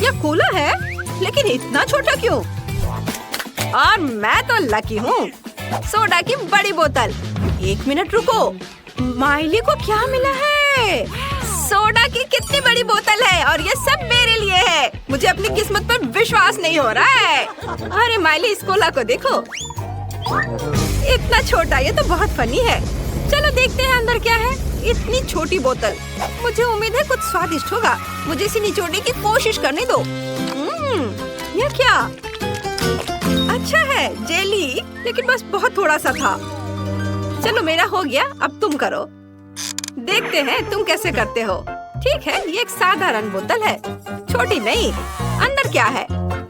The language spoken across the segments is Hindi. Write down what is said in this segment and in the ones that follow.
यह कूला है, लेकिन इतना छोटा क्यों? और मैं तो लकी हूँ। सोडा की बड़ी बोतल। 1 मिनट रुको, माइली को क्या मिला है? सोडा की कितनी बड़ी बोतल है और ये सब मेरे लिए है। मुझे अपनी किस्मत पर विश्वास नहीं हो रहा है। अरे माइली, इस कोला को देखो, इतना छोटा। ये तो बहुत फनी है। चलो देखते हैं अंदर क्या है। इतनी छोटी बोतल, मुझे उम्मीद है कुछ स्वादिष्ट होगा। मुझे इसे निचोड़ने की कोशिश करने दो। यह क्या? अच्छा है, जेली, लेकिन बस बहुत थोड़ा सा था। चलो मेरा हो गया, अब तुम करो। देखते हैं तुम कैसे करते हो। ठीक है, ये एक साधारण बोतल है, छोटी नहीं। अंदर क्या है?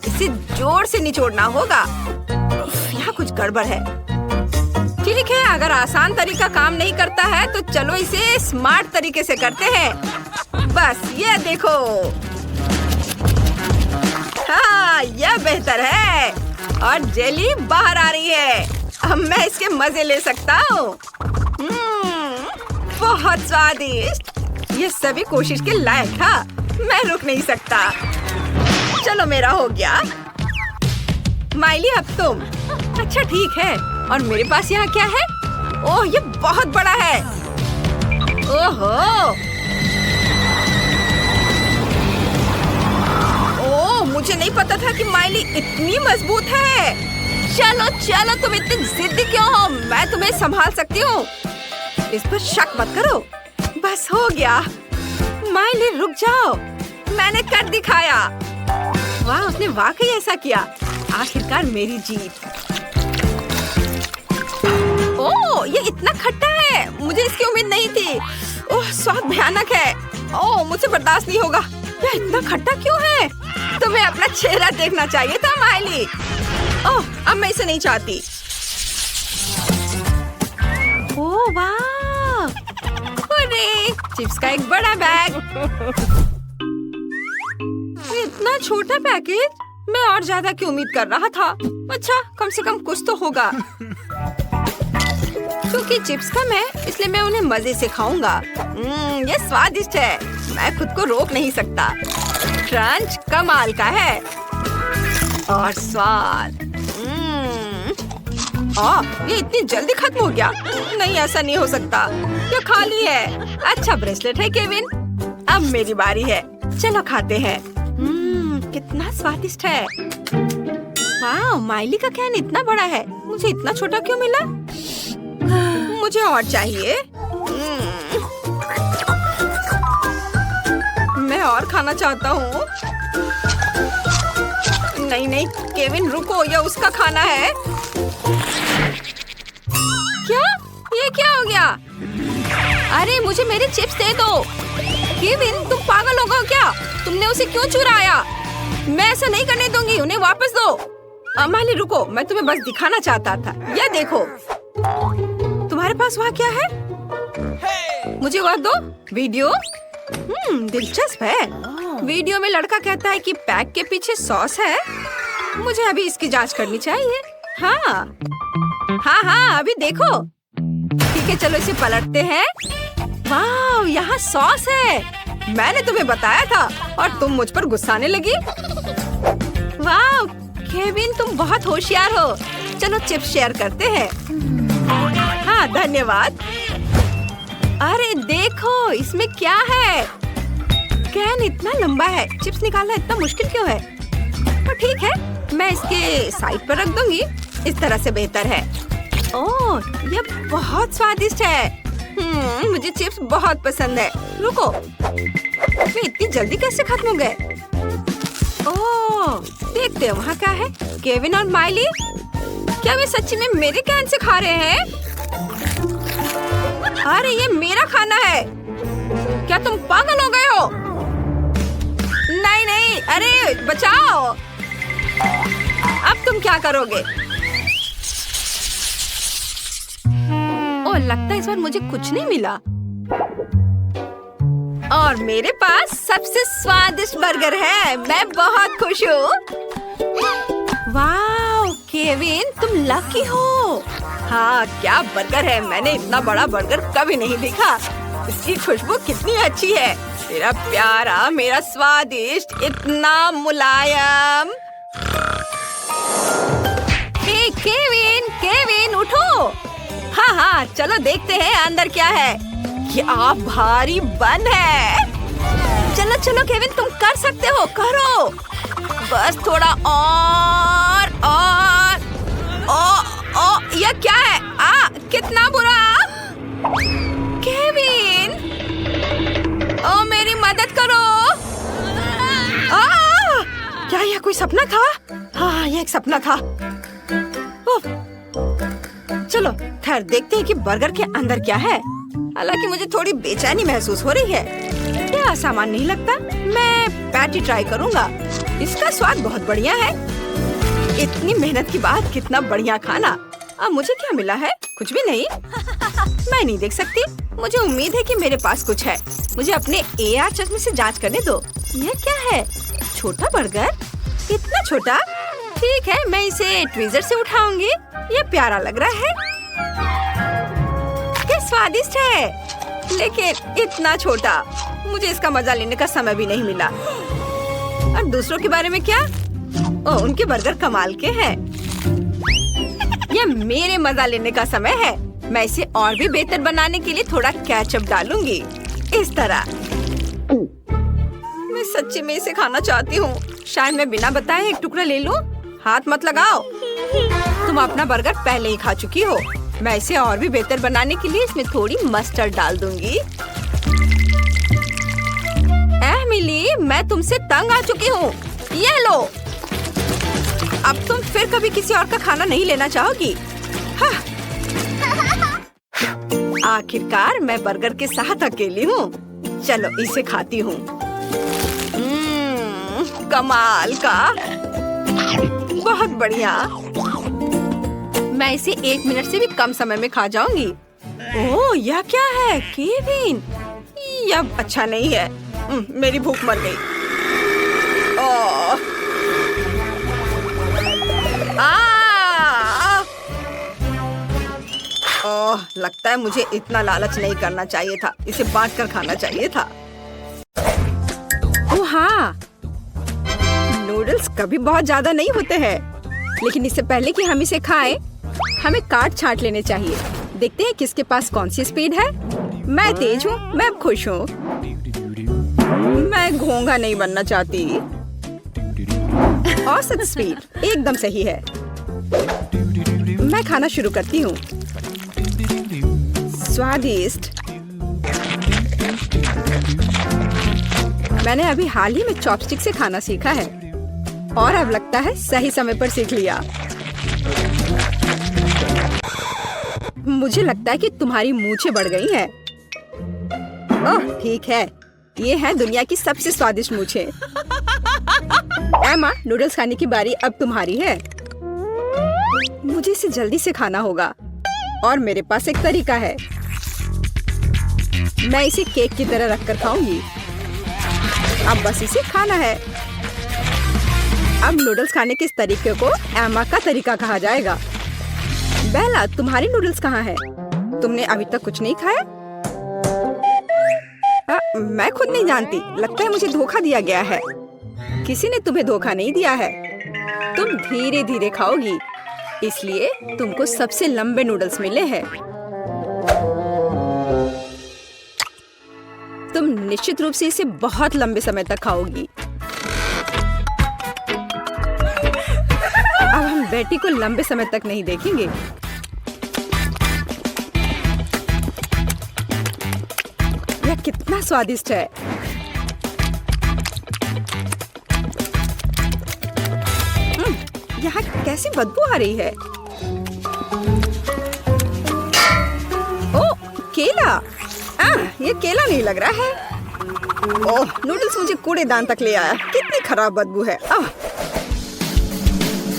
इसे जोर से निचोड़ना होगा। यहाँ कुछ गड़बड़ है। ठीक है, अगर आसान तरीका काम नहीं करता है तो चलो इसे स्मार्ट तरीके से करते हैं। बस ये देखो। हाँ, यह बेहतर है और जेली बाहर आ रही है। अब मैं इसके मजे ले सकता हूँ। बहुत स्वादिष्ट। ये सभी कोशिश के लायक था। मैं रुक नहीं सकता। चलो मेरा हो गया। माइली, अब तुम। अच्छा ठीक है, और मेरे पास यहाँ क्या है? ओह, ये बहुत बड़ा है। ओहो, ओह, मुझे नहीं पता था कि माइली इतनी मजबूत है। चलो चलो, तुम इतनी जिद्दी क्यों हो? मैं तुम्हें संभाल सकती हूँ। इस पर शक मत करो। बस हो गया। माइली रुक जाओ, मैंने कर दिखाया। वाह, उसने वाकई ऐसा किया। आखिरकार मेरी जीत। ओह, ये इतना खट्टा है। मुझे इसकी उम्मीद नहीं थी। ओह, स्वाद भयानक है। ओह, मुझसे बर्दाश्त नहीं होगा। यह इतना खट्टा क्यों है? तुम्हें अपना चेहरा देखना चाहिए था माइली। ओह, अब मैं इसे नहीं चाहती। ओह वाह, अरे चिप्स का एक बड़ा बैग। इतना छोटा पैकेज, मैं और ज्यादा की उम्मीद कर रहा था। अच्छा, कम से कम कुछ तो होगा। क्योंकि चिप्स कम है, इसलिए मैं उन्हें मजे से खाऊंगा। ये स्वादिष्ट है, मैं खुद को रोक नहीं सकता। क्रंच कमाल का है और स्वाद। ये इतनी जल्दी खत्म हो गया। नहीं, ऐसा नहीं हो सकता। ये खाली है। अच्छा ब्रेसलेट है केविन। अब मेरी बारी है। चलो खाते हैं। कितना स्वादिष्ट है। वाह, माइली का कैन इतना बड़ा है। मुझे इतना छोटा क्यों मिला? मुझे और चाहिए। मैं और खाना चाहता हूँ। नहीं नहीं केविन, रुको, यह उसका खाना है। क्या? ये क्या हो गया? अरे मुझे मेरे चिप्स दे दो। केविन, तुम पागल हो गए क्या? तुमने उसे क्यों चुराया? मैं ऐसा नहीं करने दूंगी। उन्हें वापस दो। माली रुको, मैं तुम्हें बस दिखाना चाहता था। यह देखो। तुम्हारे पास वहाँ क्या है? मुझे वह दो। वीडियो? दिलचस्प है। वीडियो में लड़का कहता है कि पैक के पीछे सॉस है। मुझे अभी इसकी जांच करनी चाहिए। हाँ हाँ, अभी देखो। ठीक है, चलो इसे पलटते हैं। वाह, यहाँ सॉस है। मैंने तुम्हें बताया था और तुम मुझ पर गुस्साने लगी। वाह केविन, तुम बहुत होशियार हो। चलो चिप्स शेयर करते हैं। हाँ धन्यवाद। अरे देखो, इसमें क्या है? कैन इतना लंबा है, चिप्स निकालना इतना मुश्किल क्यों है? तो ठीक है, मैं इसके साइड पर रख दूंगी। इस तरह से बेहतर है। ओह, ये बहुत स्वादिष्ट है। मुझे चिप्स बहुत पसंद है। रुको, वे इतनी जल्दी कैसे खत्म हो गए? ओह, देखते हैं वहाँ क्या है। केविन और माइली, क्या वे सच्ची में मेरे कैन से खा रहे हैं? अरे ये मेरा खाना है। क्या तुम पागल हो गए हो? नहीं नहीं, अरे बचाओ। अब तुम क्या करोगे? ओह, लगता है इस बार मुझे कुछ नहीं मिला। और मेरे पास सबसे स्वादिष्ट बर्गर है। मैं बहुत खुश हूँ। वाह केविन, तुम लकी हो। हाँ, क्या बर्गर है। मैंने इतना बड़ा बर्गर कभी नहीं देखा। इसकी खुशबू कितनी अच्छी है। मेरा प्यारा, मेरा स्वादिष्ट, इतना मुलायम। हे केविन, केविन उठो। हाँ हाँ, चलो देखते हैं अंदर क्या है। क्या भारी बन है। चलो चलो केविन, तुम कर सकते हो, करो। बस थोड़ा और। ओ, यह क्या है? कितना बुरा। केविन, ओ मेरी मदद करो। क्या यह कोई सपना था? हाँ, यह एक सपना था। चलो खैर देखते हैं कि बर्गर के अंदर क्या है। हालांकि मुझे थोड़ी बेचैनी महसूस हो रही है। क्या आसान नहीं लगता। मैं पैटी ट्राई करूंगा। इसका स्वाद बहुत बढ़िया है। इतनी मेहनत के बाद कितना बढ़िया खाना। अब मुझे क्या मिला है? कुछ भी नहीं। मैं नहीं देख सकती। मुझे उम्मीद है कि मेरे पास कुछ है। मुझे अपने AR चश्मे से जांच करने दो। यह क्या है? छोटा बर्गर? इतना छोटा? ठीक है, मैं इसे ट्विज़र से उठाऊंगी। ये प्यारा लग रहा है। ये स्वादिष्ट है, लेकिन इतना छोटा। मुझे इसका मजा लेने का समय भी नहीं मिला। और दूसरों के बारे में क्या? ओह, उनके बर्गर कमाल के हैं। ये मेरे मजा लेने का समय है। मैं इसे और भी बेहतर बनाने के लिए थोड़ा केचप डालूंगी। इस तरह। मैं सच्ची में इसे खाना चाहती हूँ। शायद मैं बिना बताए एक टुकड़ा ले लूं। हाथ मत लगाओ। तुम अपना बर्गर पहले ही खा चुकी हो। मैं इसे और भी बेहतर बनाने के लिए इसमें थोड़ी मस्टर्ड डाल दूंगी। मिली, मैं तुमसे तंग आ चुकी हूँ। ये लो। अब तुम फिर कभी किसी और का खाना नहीं लेना चाहोगी। हाँ। आखिरकार मैं बर्गर के साथ अकेली हूँ। चलो इसे खाती हूँ। कमाल का, बहुत बढ़िया। मैं इसे 1 मिनट से भी कम समय में खा जाऊंगी। ओह, यह क्या है? केविन, यह अच्छा नहीं है। मेरी भूख मर गई। लगता है मुझे इतना लालच नहीं करना चाहिए था। इसे बांटकर खाना चाहिए था। ओह हाँ, नूडल्स कभी बहुत ज्यादा नहीं होते हैं, लेकिन इससे पहले कि हम इसे खाएं, हमें काट छांट लेने चाहिए। देखते हैं किसके पास कौन सी स्पीड है। मैं तेज हूँ, मैं खुश हूँ। मैं घोंघा नहीं बनना चाहती। औसत स्पीड एकदम सही है। मैं खाना शुरू करती हूँ। स्वादिष्ट। मैंने अभी हाल ही में चॉपस्टिक से खाना सीखा है और अब लगता है सही समय पर सीख लिया। मुझे लगता है कि तुम्हारी मूंछें बढ़ गई हैं। ओह ठीक है, ये है दुनिया की सबसे स्वादिष्ट मूंछें। एमा, नूडल्स खाने की बारी अब तुम्हारी है। मुझे इसे जल्दी से खाना होगा और मेरे पास एक तरीका है। मैं इसे केक की तरह रखकर खाऊंगी। अब बस इसे खाना है। अब नूडल्स खाने के इस तरीके को एमा का तरीका कहा जाएगा। बेला, तुम्हारी नूडल्स कहाँ है? तुमने अभी तक कुछ नहीं खाया? मैं खुद नहीं जानती। लगता है मुझे धोखा दिया गया है। किसी ने तुम्हें धोखा नहीं दिया है। तुम धीरे धीरे खाओगी, इसलिए तुमको सबसे लंबे नूडल्स मिले हैं। तुम निश्चित रूप से इसे बहुत लंबे समय तक खाओगी। अब हम बेटी को लंबे समय तक नहीं देखेंगे। यह कितना स्वादिष्ट है। यहाँ कैसी बदबू आ रही है। ओह, केला। ये केला नहीं लग रहा है। ओह, नूडल्स मुझे कूड़ेदान तक ले आया। कितनी खराब बदबू है।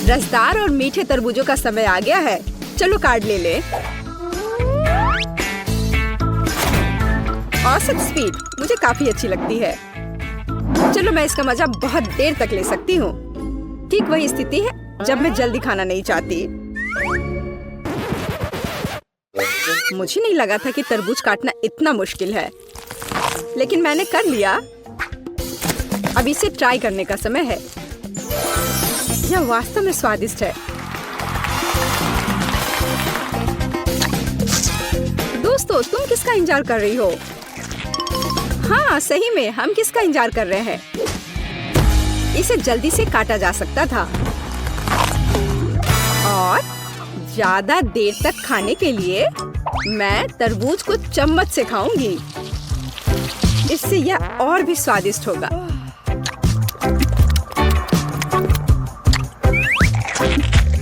रसदार और मीठे तरबूजों का समय आ गया है। चलो कार्ड ले ले। औसत स्पीड मुझे काफी अच्छी लगती है। चलो मैं इसका मजा बहुत देर तक ले सकती हूँ। ठीक वही स्थिति है जब मैं जल्दी खाना नहीं चाहती। मुझे नहीं लगा था कि तरबूज काटना इतना मुश्किल है। लेकिन मैंने कर लिया। अब इसे ट्राई करने का समय है। यह वास्तव में स्वादिष्ट है। दोस्तों, तुम किसका इंतजार कर रही हो? हाँ, सही में हम किसका इंतजार कर रहे हैं? इसे जल्दी से काटा जा सकता था और ज्यादा देर तक खाने के लिए मैं तरबूज को चम्मच से खाऊंगी। इससे यह और भी स्वादिष्ट होगा।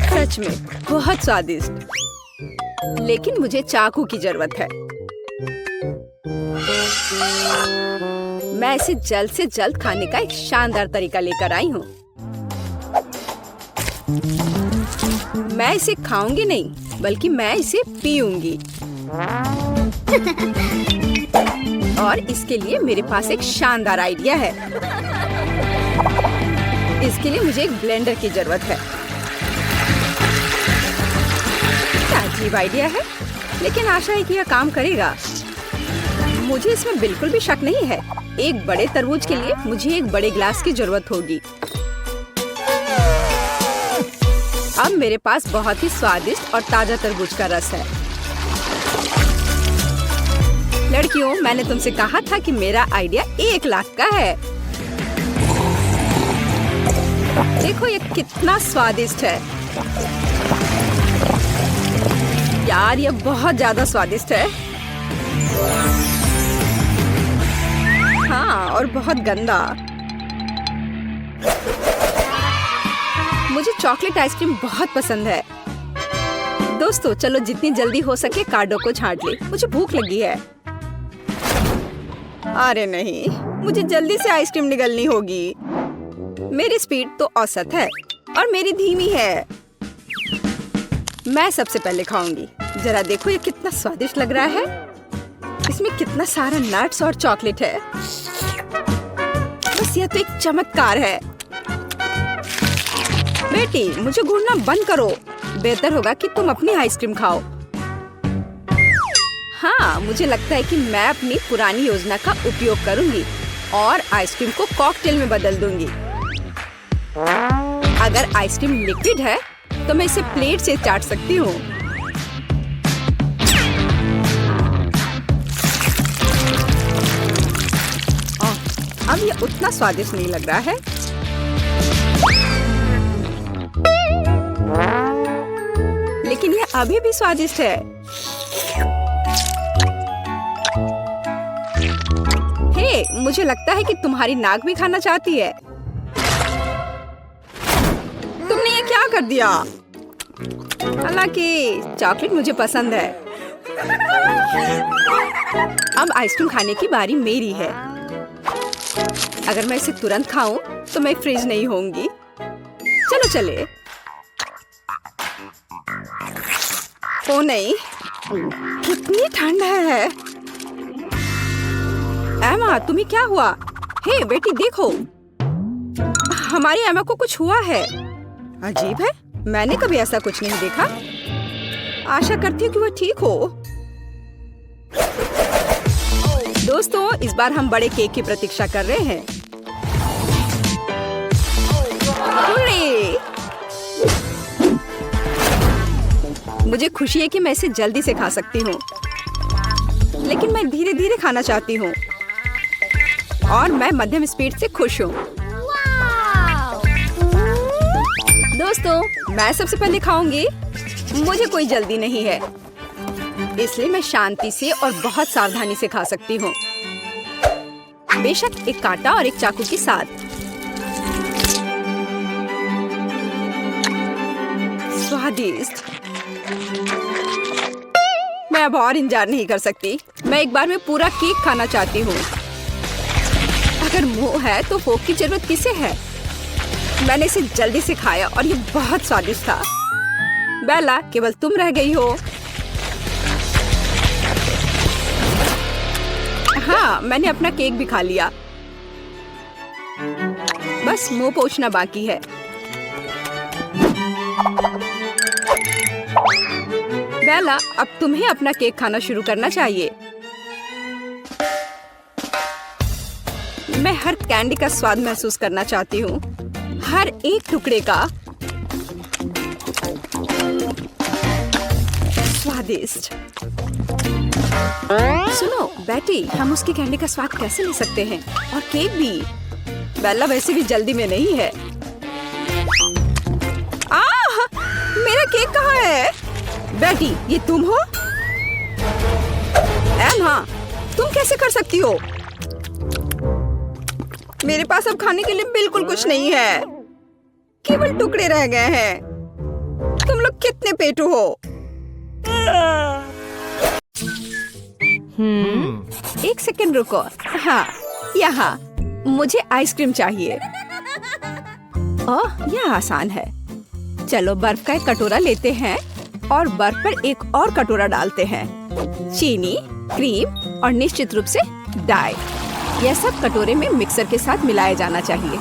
सच में बहुत स्वादिष्ट। लेकिन मुझे चाकू की जरूरत है। मैं इसे जल्द से जल्द खाने का एक शानदार तरीका लेकर आई हूँ। मैं इसे खाऊंगी नहीं, बल्कि मैं इसे पीऊंगी। और इसके लिए मेरे पास एक शानदार आइडिया है। इसके लिए मुझे एक ब्लेंडर की जरूरत है। क्या अजीब आइडिया है, लेकिन आशा है कि यह काम करेगा। मुझे इसमें बिल्कुल भी शक नहीं है। एक बड़े तरबूज के लिए मुझे एक बड़े ग्लास की जरूरत होगी। अब मेरे पास बहुत ही स्वादिष्ट और ताजा तरबूज का रस है। लड़कियों, मैंने तुमसे कहा था कि मेरा आइडिया 1 लाख का है। देखो ये कितना स्वादिष्ट है। यार, ये बहुत ज्यादा स्वादिष्ट है। हाँ, और बहुत गंदा। मुझे चॉकलेट आइसक्रीम बहुत पसंद है। दोस्तों, चलो जितनी जल्दी हो सके कार्डों को छांट ले। मुझे भूख लगी है। अरे नहीं, मुझे जल्दी से आइसक्रीम निगलनी होगी। मेरी स्पीड तो औसत है और मेरी धीमी है। मैं सबसे पहले खाऊंगी। जरा देखो ये कितना स्वादिष्ट लग रहा है। इसमें कितना सारा नट्स और चॉकलेट है। बस यह तो एक चमत्कार है। बेटी, मुझे घूरना बंद करो। बेहतर होगा कि तुम अपनी आइसक्रीम खाओ। हाँ, मुझे लगता है कि मैं अपनी पुरानी योजना का उपयोग करूंगी और आइसक्रीम को कॉकटेल में बदल दूंगी। अगर आइसक्रीम लिक्विड है तो मैं इसे प्लेट से चाट सकती हूँ। अब ये उतना स्वादिष्ट नहीं लग रहा है। लेकिन ये अभी भी स्वादिष्ट है। हे, मुझे लगता है कि तुम्हारी नाक भी खाना चाहती है। तुमने ये क्या कर दिया? हालांकि चॉकलेट मुझे पसंद है। अब आइसक्रीम खाने की बारी मेरी है। अगर मैं इसे तुरंत खाऊं तो मैं फ्रीज नहीं होंगी। चलो चले। ओ नहीं, कितनी ठंड है। एमा, तुम्हें क्या हुआ? हे बेटी, देखो, हमारी एमा को कुछ हुआ है। अजीब है, मैंने कभी ऐसा कुछ नहीं देखा। आशा करती हूँ कि वह ठीक हो। दोस्तों, इस बार हम बड़े केक की प्रतीक्षा कर रहे हैं। मुझे खुशी है कि मैं इसे जल्दी से खा सकती हूँ, लेकिन मैं धीरे धीरे खाना चाहती हूँ और मैं मध्यम स्पीड से खुश हूँ। दोस्तों, मैं सबसे पहले खाऊंगी। मुझे कोई जल्दी नहीं है, इसलिए मैं शांति से और बहुत सावधानी से खा सकती हूँ। बेशक एक कांटा और एक चाकू के साथ। स्वादिष्ट। मैं अब और इंतजार नहीं कर सकती। मैं एक बार में पूरा केक खाना चाहती हूँ। अगर मुंह है तो फोक की जरूरत किसे है? मैंने इसे जल्दी से खाया और ये बहुत स्वादिष्ट था। बेला, केवल तुम रह गई हो। हाँ, मैंने अपना केक भी खा लिया। बस मुंह पोंछना बाकी है। बेला, अब तुम्हें अपना केक खाना शुरू करना चाहिए। मैं हर कैंडी का स्वाद महसूस करना चाहती हूँ, हर एक टुकड़े का। स्वादिष्ट। सुनो बेटी, हम उसकी कैंडी का स्वाद कैसे ले सकते हैं? और केक भी। बेला वैसे भी जल्दी में नहीं है। मेरा केक कहाँ है? बेटी, ये तुम हो? एम्मा, तुम कैसे कर सकती हो? मेरे पास अब खाने के लिए बिल्कुल कुछ नहीं है, केवल टुकड़े रह गए हैं। तुम लोग कितने पेटू हो? एक सेकंड रुको। हाँ, यहाँ मुझे आइसक्रीम चाहिए। ओह, यह आसान है। चलो बर्फ का एक कटोरा लेते हैं और बर्फ पर एक और कटोरा डालते हैं। चीनी, क्रीम और निश्चित रूप से डाई। यह सब कटोरे में मिक्सर के साथ मिलाया जाना चाहिए।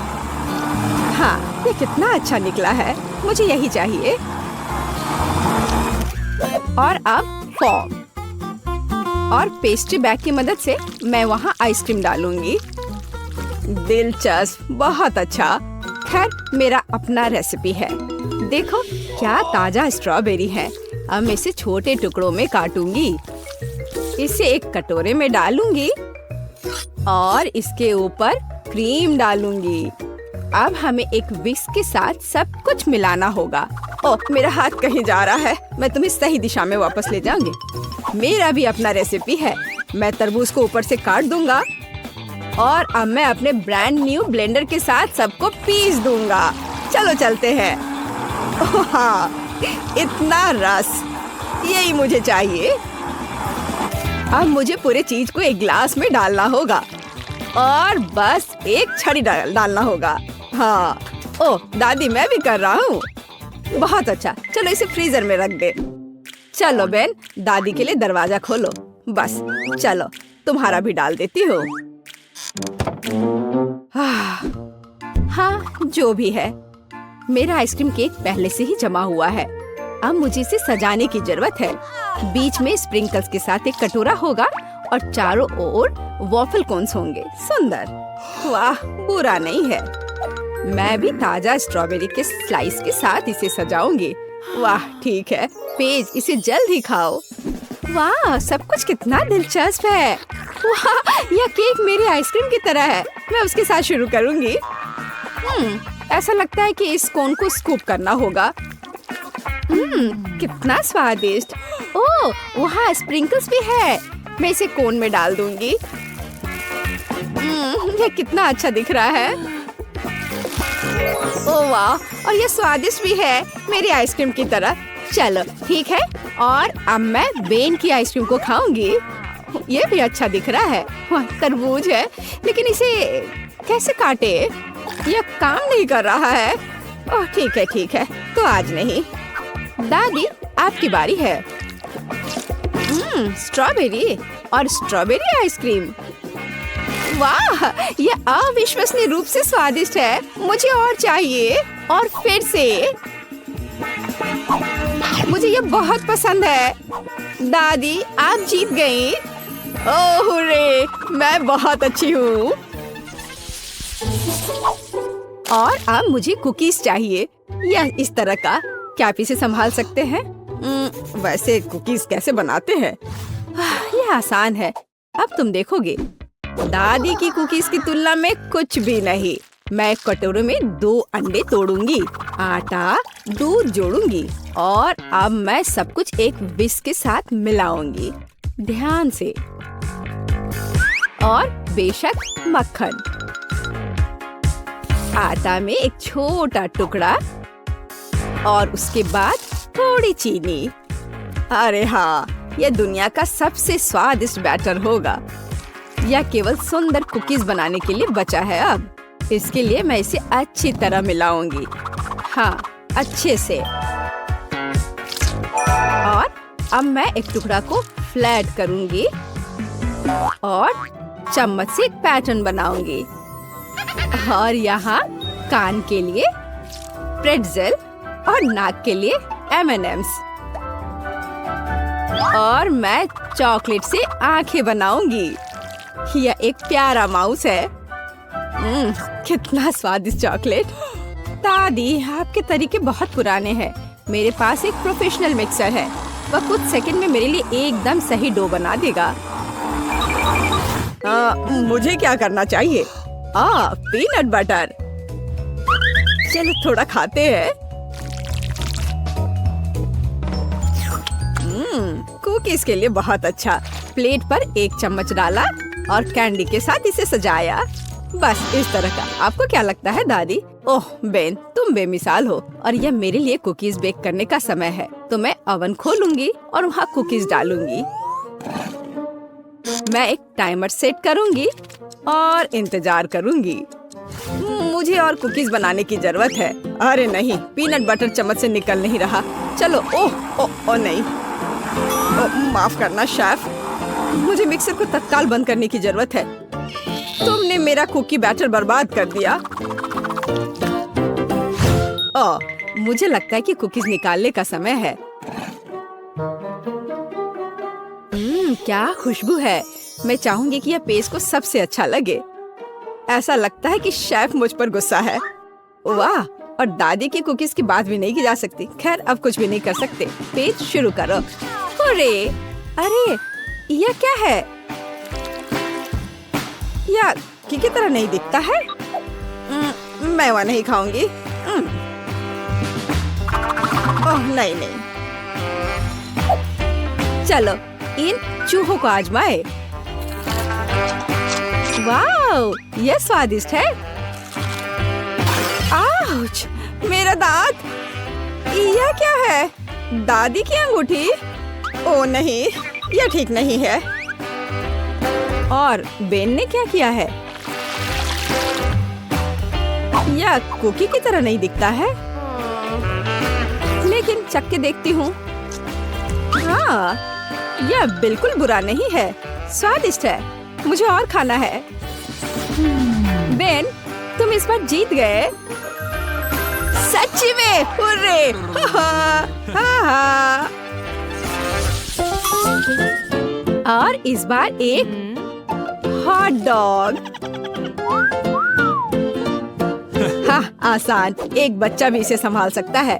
हाँ, ये कितना अच्छा निकला है, मुझे यही चाहिए। और अब फॉर्म और पेस्ट्री बैग की मदद से मैं वहाँ आइसक्रीम डालूंगी। दिलचस्प, बहुत अच्छा। खैर, मेरा अपना रेसिपी है। देखो क्या ताजा स्ट्रॉबेरी है। अब मैं इसे छोटे टुकड़ों में काटूंगी, इसे एक कटोरे में डालूंगी और इसके ऊपर क्रीम डालूंगी। अब हमें एक विस्क के साथ सब कुछ मिलाना होगा। ओह, मेरा हाथ कहीं जा रहा है। मैं तुम्हें सही दिशा में वापस ले जाऊंगी। मेरा भी अपना रेसिपी है। मैं तरबूज को ऊपर से काट दूंगा और अब मैं अपने ब्रांड न्यू ब्लेंडर के साथ सबको पीस दूंगा। चलो चलते हैं। हाँ, इतना रस, यही मुझे चाहिए। अब मुझे पूरे चीज को एक ग्लास में डालना होगा और बस एक छड़ी डालना होगा। हाँ, ओह दादी, मैं भी कर रहा हूँ। बहुत अच्छा, चलो इसे फ्रीजर में रख दे। चलो बहन, दादी के लिए दरवाजा खोलो। बस चलो, तुम्हारा भी डाल देती हूँ। हाँ, जो भी है, मेरा आइसक्रीम केक पहले से ही जमा हुआ है। अब मुझे इसे सजाने की जरूरत है। बीच में स्प्रिंकल्स के साथ एक कटोरा होगा और चारों ओर वॉफल कोन्स होंगे। सुंदर, वाह, बुरा नहीं है। मैं भी ताजा स्ट्रॉबेरी के स्लाइस के साथ इसे सजाऊंगी। वाह, ठीक है। पेज, इसे जल्द ही खाओ। वाह, सब कुछ कितना दिलचस्प है। वाह, यह केक मेरी आइसक्रीम की तरह है। मैं उसके साथ शुरू करूंगी। ऐसा लगता है कि इस कोन को स्कूप करना होगा। कितना स्वादिष्ट। ओह, वहाँ स्प्रिंकल्स भी है। मैं इसे कोन में डाल दूंगी। यह कितना अच्छा दिख रहा है। ओह वाह, और यह स्वादिष्ट भी है, मेरी आइसक्रीम की तरह। चलो ठीक है, और अब मैं बेन की आइसक्रीम को खाऊंगी। ये भी अच्छा दिख रहा है। तरबूज है, लेकिन इसे कैसे काटे? यह काम नहीं कर रहा है। ओह ठीक है, तो आज नहीं। दादी, आपकी बारी है। स्ट्रॉबेरी और स्ट्रॉबेरी आइसक्रीम। वाह, यह अविश्वसनीय रूप से स्वादिष्ट है। मुझे और चाहिए। और फिर से मुझे यह बहुत पसंद है। दादी, आप जीत गई। ओह रे, मैं बहुत अच्छी हूँ। और अब मुझे कुकीज चाहिए, या इस तरह का। क्या आप इसे संभाल सकते हैं? वैसे कुकीज कैसे बनाते हैं? यह आसान है, अब तुम देखोगे। दादी की कुकीज की तुलना में कुछ भी नहीं। मैं कटोरे में 2 अंडे तोड़ूंगी, आटा, दूध जोड़ूंगी और अब मैं सब कुछ एक विस्क के साथ मिलाऊंगी, ध्यान से। और बेशक मक्खन। आटा में एक छोटा टुकड़ा और उसके बाद थोड़ी चीनी। अरे हाँ, यह दुनिया का सबसे स्वादिष्ट बैटर होगा। यह केवल सुंदर कुकीज बनाने के लिए बचा है। अब इसके लिए मैं इसे अच्छी तरह मिलाऊंगी। हाँ, अच्छे से। और अब मैं एक टुकड़ा को फ्लैट करूंगी और चम्मच से एक पैटर्न बनाऊंगी। और यहाँ कान के लिए प्रेट्ज़ेल और नाक के लिए M&Ms। और मैं चॉकलेट से आंखें बनाऊंगी। यह एक प्यारा माउस है। कितना स्वादिष्ट चॉकलेट। दादी, आपके तरीके बहुत पुराने हैं। मेरे पास एक प्रोफेशनल मिक्सर है, वह कुछ सेकंड में मेरे लिए एकदम सही डो बना देगा। मुझे क्या करना चाहिए? Peanut butter. चलो थोड़ा खाते हैं। कुकीज के लिए बहुत अच्छा। प्लेट पर एक चम्मच डाला और कैंडी के साथ इसे सजाया। बस इस तरह का। आपको क्या लगता है दादी? ओह बेन, तुम बेमिसाल हो। और यह मेरे लिए कुकीज बेक करने का समय है, तो मैं ओवन खोलूंगी और वहाँ कुकीज डालूंगी। मैं एक टाइमर सेट करूंगी और इंतजार करूंगी। मुझे और कुकीज बनाने की जरूरत है। अरे नहीं, पीनट बटर चम्मच से निकल नहीं रहा। चलो, ओह नहीं। माफ करना शेफ, मुझे मिक्सर को तत्काल बंद करने की जरूरत है। तुमने मेरा कुकी बैटर बर्बाद कर दिया। मुझे लगता है कि कुकीज निकालने का समय है। क्या खुशबू है। मैं चाहूंगी कि यह पेस्ट को सबसे अच्छा लगे। ऐसा लगता है कि शेफ मुझ पर गुस्सा है। वाह, और दादी की कुकीज की बात भी नहीं की जा सकती। खैर, अब कुछ भी नहीं कर सकते। पेस्ट शुरू करो। अरे यह क्या है? यह की तरह नहीं दिखता है। मैं वह नहीं खाऊंगी। ओह नहीं। चलो इन चूहों को आजमाए। वाह, यह स्वादिष्ट है। आउच, मेरा दांत। यह क्या है? दादी की अंगूठी? ओह नहीं, यह ठीक नहीं है। और बेन ने क्या किया है? यह कुकी की तरह नहीं दिखता है, लेकिन चख के देखती हूँ। हाँ, यह बिल्कुल बुरा नहीं है, स्वादिष्ट है। मुझे और खाना है। बेन, तुम इस बार जीत गए। सच्ची में, हुर्रे! और इस बार एक हॉट डॉग। हाँ, आसान। एक बच्चा भी इसे संभाल सकता है।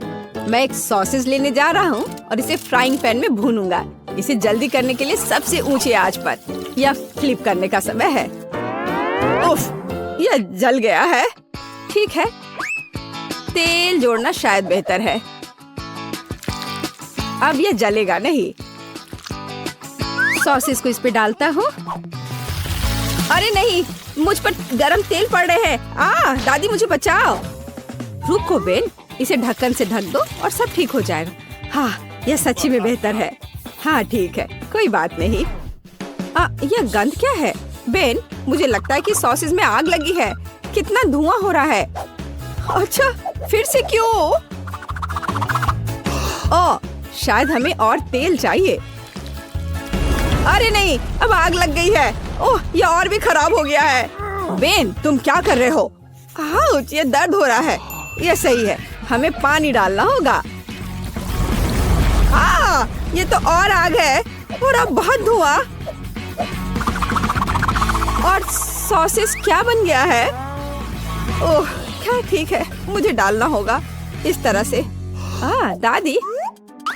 मैं एक सॉसेज लेने जा रहा हूँ और इसे फ्राइंग पैन में भूनूंगा। इसे जल्दी करने के लिए सबसे ऊंची आंच पर या फ्लिप करने का समय है। उफ, यह जल गया है। ठीक है, तेल जोड़ना शायद बेहतर है। अब यह जलेगा नहीं। सॉसेस को इस पे डालता हूँ। अरे नहीं, मुझ पर गरम तेल पड़ रहे हैं। दादी मुझे बचाओ। रुको बेन, इसे ढक्कन से ढक दो और सब ठीक हो जाएगा। हाँ, यह सच्ची में बेहतर है। हाँ ठीक है, कोई बात नहीं। यह गंध क्या है? बेन, मुझे लगता है कि सॉसेज में आग लगी है। कितना धुआं हो रहा है। अच्छा, फिर से क्यों? शायद हमें और तेल चाहिए। अरे नहीं, अब आग लग गई है। ओह, यह और भी खराब हो गया है। बेन, तुम क्या कर रहे हो? आउच, ये दर्द हो रहा है। यह सही है, हमें पानी डालना होगा। ये तो और आग है और अब बहुत धुआं। और सॉसेस क्या बन गया है? ओह, क्या ठीक है, मुझे डालना होगा इस तरह से। दादी,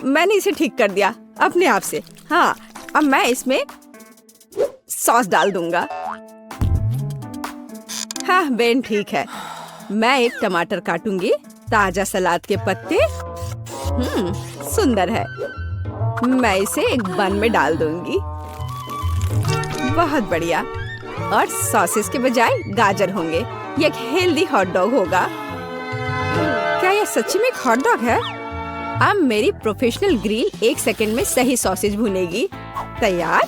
मैंने इसे ठीक कर दिया अपने आप से। हाँ, अब मैं इसमें सॉस डाल दूंगा। हाँ बेन, ठीक है। मैं एक टमाटर काटूंगी, ताजा सलाद के पत्ते। सुंदर है। मैं इसे एक बन में डाल दूंगी। बहुत बढ़िया। और सॉसेस के बजाय गाजर होंगे। ये एक हेल्दी हॉट डॉग होगा। क्या यह सच्ची में एक हॉट डॉग है? अब मेरी प्रोफेशनल ग्रिल 1 सेकंड में सही सॉसेज भुनेगी। तैयार।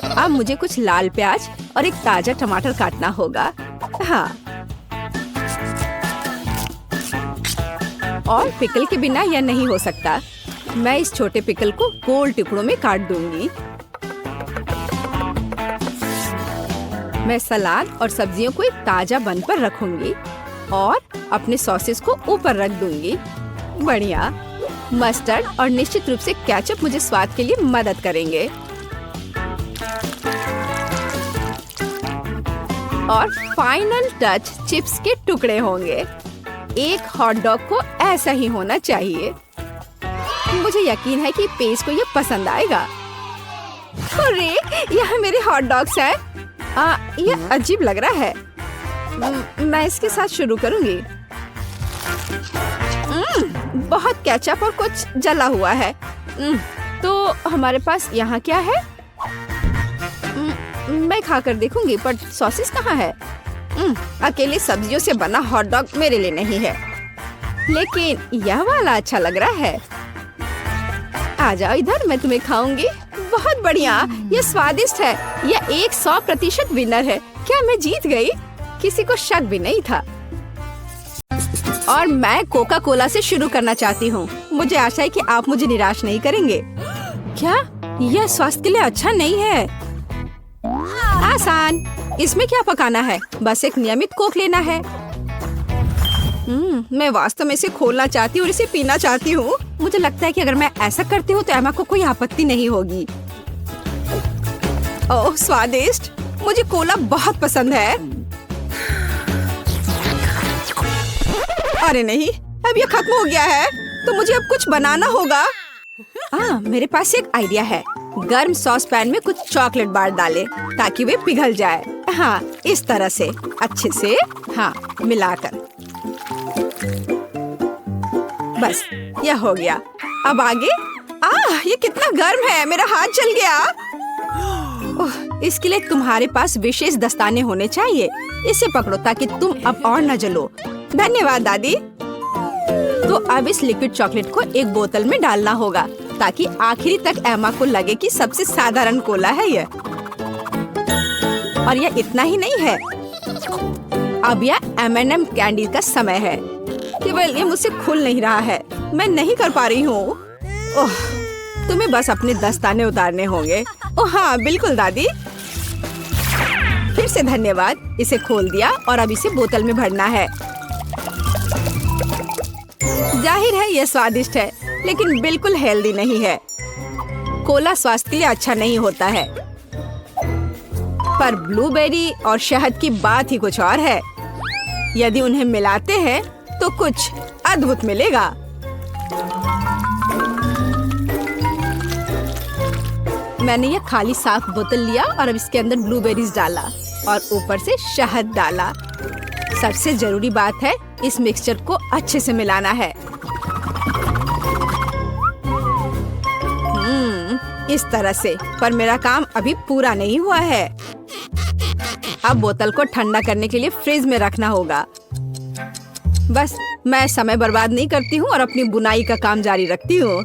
अब मुझे कुछ लाल प्याज और एक ताजा टमाटर काटना होगा। हाँ, और पिकल के बिना यह नहीं हो सकता। मैं इस छोटे पिकल को गोल टुकड़ों में काट दूंगी। मैं सलाद और सब्जियों को एक ताजा बन पर रखूंगी और अपने सॉसेस को ऊपर रख दूंगी। बढ़िया। मस्टर्ड और निश्चित रूप से केचप मुझे स्वाद के लिए मदद करेंगे। और फाइनल टच चिप्स के टुकड़े होंगे। एक हॉट डॉग को ऐसा ही होना चाहिए। मुझे यकीन है कि पेज को ये पसंद आएगा। अरे यहाँ मेरे हॉट डॉग्स हैं। ये अजीब लग रहा है। मैं इसके साथ शुरू करूंगी। बहुत केचप और कुछ जला हुआ है। तो हमारे पास यहाँ क्या है? मैं खाकर देखूंगी, पर सॉसेस कहाँ है? अकेले सब्जियों से बना हॉट डॉग मेरे लिए नहीं है, लेकिन यह वाला अच्छा लग रहा है। आ जाओ इधर, मैं तुम्हें खाऊंगी। बहुत बढ़िया, यह स्वादिष्ट है। यह 100% विनर है। क्या मैं जीत गई? किसी को शक भी नहीं था। और मैं कोका कोला से शुरू करना चाहती हूँ। मुझे आशा है कि आप मुझे निराश नहीं करेंगे। क्या यह स्वास्थ्य के लिए अच्छा नहीं है? आसान। इसमें क्या पकाना है? बस एक नियमित कोक लेना है। मैं वास्तव में इसे खोलना चाहती हूँ और इसे पीना चाहती हूँ। मुझे लगता है कि अगर मैं ऐसा करती हूँ तो एमा को कोई आपत्ति नहीं होगी। ओह स्वादिष्ट, मुझे कोला बहुत पसंद है। अरे नहीं, अब ये खत्म हो गया है, तो मुझे अब कुछ बनाना होगा। मेरे पास एक आइडिया है। गर्म सॉस पैन में कुछ चॉकलेट बार डालें ताकि वे पिघल जाए। हाँ, इस तरह से अच्छे से मिलाकर। बस यह हो गया। अब आगे। ये कितना गर्म है, मेरा हाथ जल गया। इसके लिए तुम्हारे पास विशेष दस्ताने होने चाहिए। इसे पकड़ो ताकि तुम अब और न जलो। धन्यवाद दादी। तो अब इस लिक्विड चॉकलेट को एक बोतल में डालना होगा ताकि आखिरी तक एमा को लगे कि सबसे साधारण कोला है यह। और यह इतना ही नहीं है, अब यह M&M कैंडी का समय है। केवल ये मुझसे खुल नहीं रहा है, मैं नहीं कर पा रही हूँ। तुम्हें बस अपने दस्ताने उतारने होंगे। हाँ बिल्कुल दादी। फिर से धन्यवाद। इसे खोल दिया और अब इसे बोतल में भरना है। जाहिर है यह स्वादिष्ट है, लेकिन बिल्कुल हेल्दी नहीं है। कोला स्वास्थ्य के लिए अच्छा नहीं होता है, पर ब्लूबेरी और शहद की बात ही कुछ और है। यदि उन्हें मिलाते हैं तो कुछ अद्भुत मिलेगा। मैंने यह खाली साफ बोतल लिया और अब इसके अंदर ब्लूबेरीज डाला और ऊपर से शहद डाला। सबसे जरूरी बात है, इस मिक्सचर को अच्छे से मिलाना है। इस तरह से। पर मेरा काम अभी पूरा नहीं हुआ है। अब बोतल को ठंडा करने के लिए फ्रिज में रखना होगा। बस मैं समय बर्बाद नहीं करती हूँ और अपनी बुनाई का काम जारी रखती हूँ।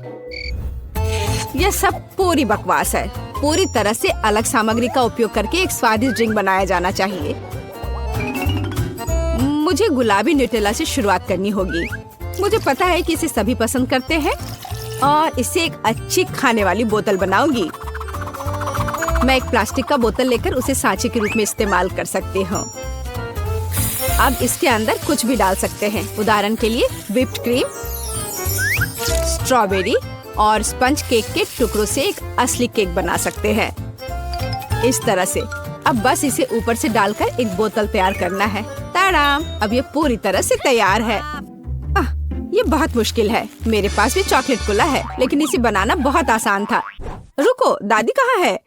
यह सब पूरी बकवास है। पूरी तरह से अलग सामग्री का उपयोग करके एक स्वादिष्ट ड्रिंक बनाया जाना चाहिए। मुझे गुलाबी न्यूटेला से शुरुआत करनी होगी। मुझे पता है कि इसे सभी पसंद करते हैं और इसे एक अच्छी खाने वाली बोतल बनाऊंगी। मैं एक प्लास्टिक का बोतल लेकर उसे सांचे के रूप में इस्तेमाल कर सकती हूँ। अब इसके अंदर कुछ भी डाल सकते हैं। उदाहरण के लिए व्हिप्ड क्रीम, स्ट्रॉबेरी और स्पंज केक के टुकड़ों से एक असली केक बना सकते हैं। इस तरह से। अब बस इसे ऊपर से डालकर एक बोतल तैयार करना है। ताड़ाम! अब ये पूरी तरह से तैयार है। ये बहुत मुश्किल है। मेरे पास भी चॉकलेट कोला है, लेकिन इसे बनाना बहुत आसान था। रुको, दादी कहाँ है?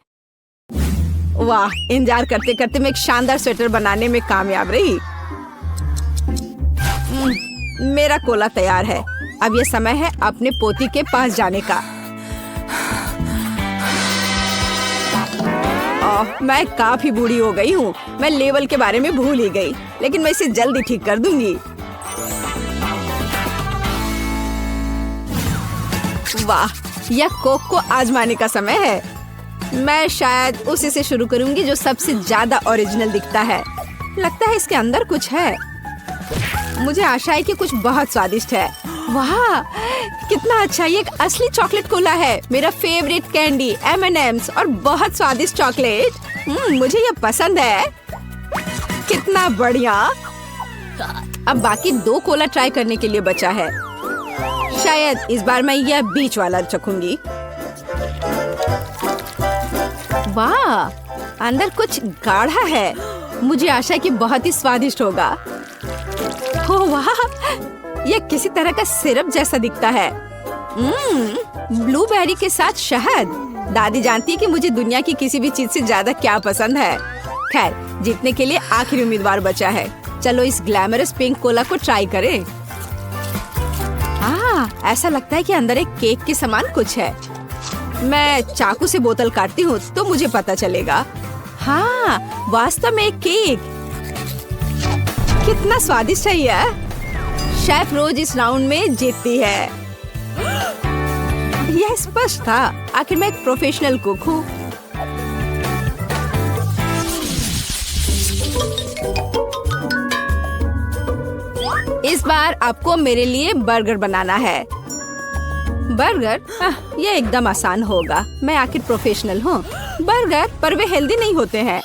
वाह, इंतजार करते करते मैं एक शानदार स्वेटर बनाने में कामयाब रही। मेरा कोला तैयार है। अब ये समय है अपने पोती के पास जाने का। मैं काफी बूढ़ी हो गई हूँ। मैं लेवल के बारे में भूल ही गई, लेकिन मैं इसे जल्दी ठीक कर दूंगी। वाह, यह कोक को आजमाने का समय है। मैं शायद उसी से शुरू करूंगी जो सबसे ज्यादा ओरिजिनल दिखता है। लगता है इसके अंदर कुछ है। मुझे आशा है कि कुछ बहुत स्वादिष्ट है। वाह, कितना अच्छा! ये एक असली चॉकलेट कोला है। मेरा फेवरेट कैंडी M&M's और बहुत स्वादिष्ट चॉकलेट। मुझे ये पसंद है। कितना बढ़िया! अब बाकी 2 कोला ट्राई करने के लिए बचा है। शायद इस बार मैं यह बीच वाला चखूंगी। वाह, अंदर कुछ गाढ़ा है। मुझे आशा है कि बहुत ही स्वादिष्ट होगा। ओह वाह, यह किसी तरह का सिरप जैसा दिखता है। ब्लूबेरी के साथ शहद। दादी जानती है कि मुझे दुनिया की किसी भी चीज से ज्यादा क्या पसंद है। खैर, जीतने के लिए आखिरी उम्मीदवार बचा है। चलो इस ग्लैमरस पिंक कोला को ट्राई करें। ऐसा लगता है कि अंदर एक केक के समान कुछ है। मैं चाकू से बोतल काटती हूँ तो मुझे पता चलेगा। हाँ, वास्तव में एक केक। कितना स्वादिष्ट है यह। शेफ रोज इस राउंड में जीतती है। यह स्पष्ट था। आखिर मैं एक प्रोफेशनल कुक हूँ। इस बार आपको मेरे लिए बर्गर बनाना है। बर्गर? ये एकदम आसान होगा। मैं आखिर प्रोफेशनल हूँ। बर्गर पर वे हेल्दी नहीं होते हैं।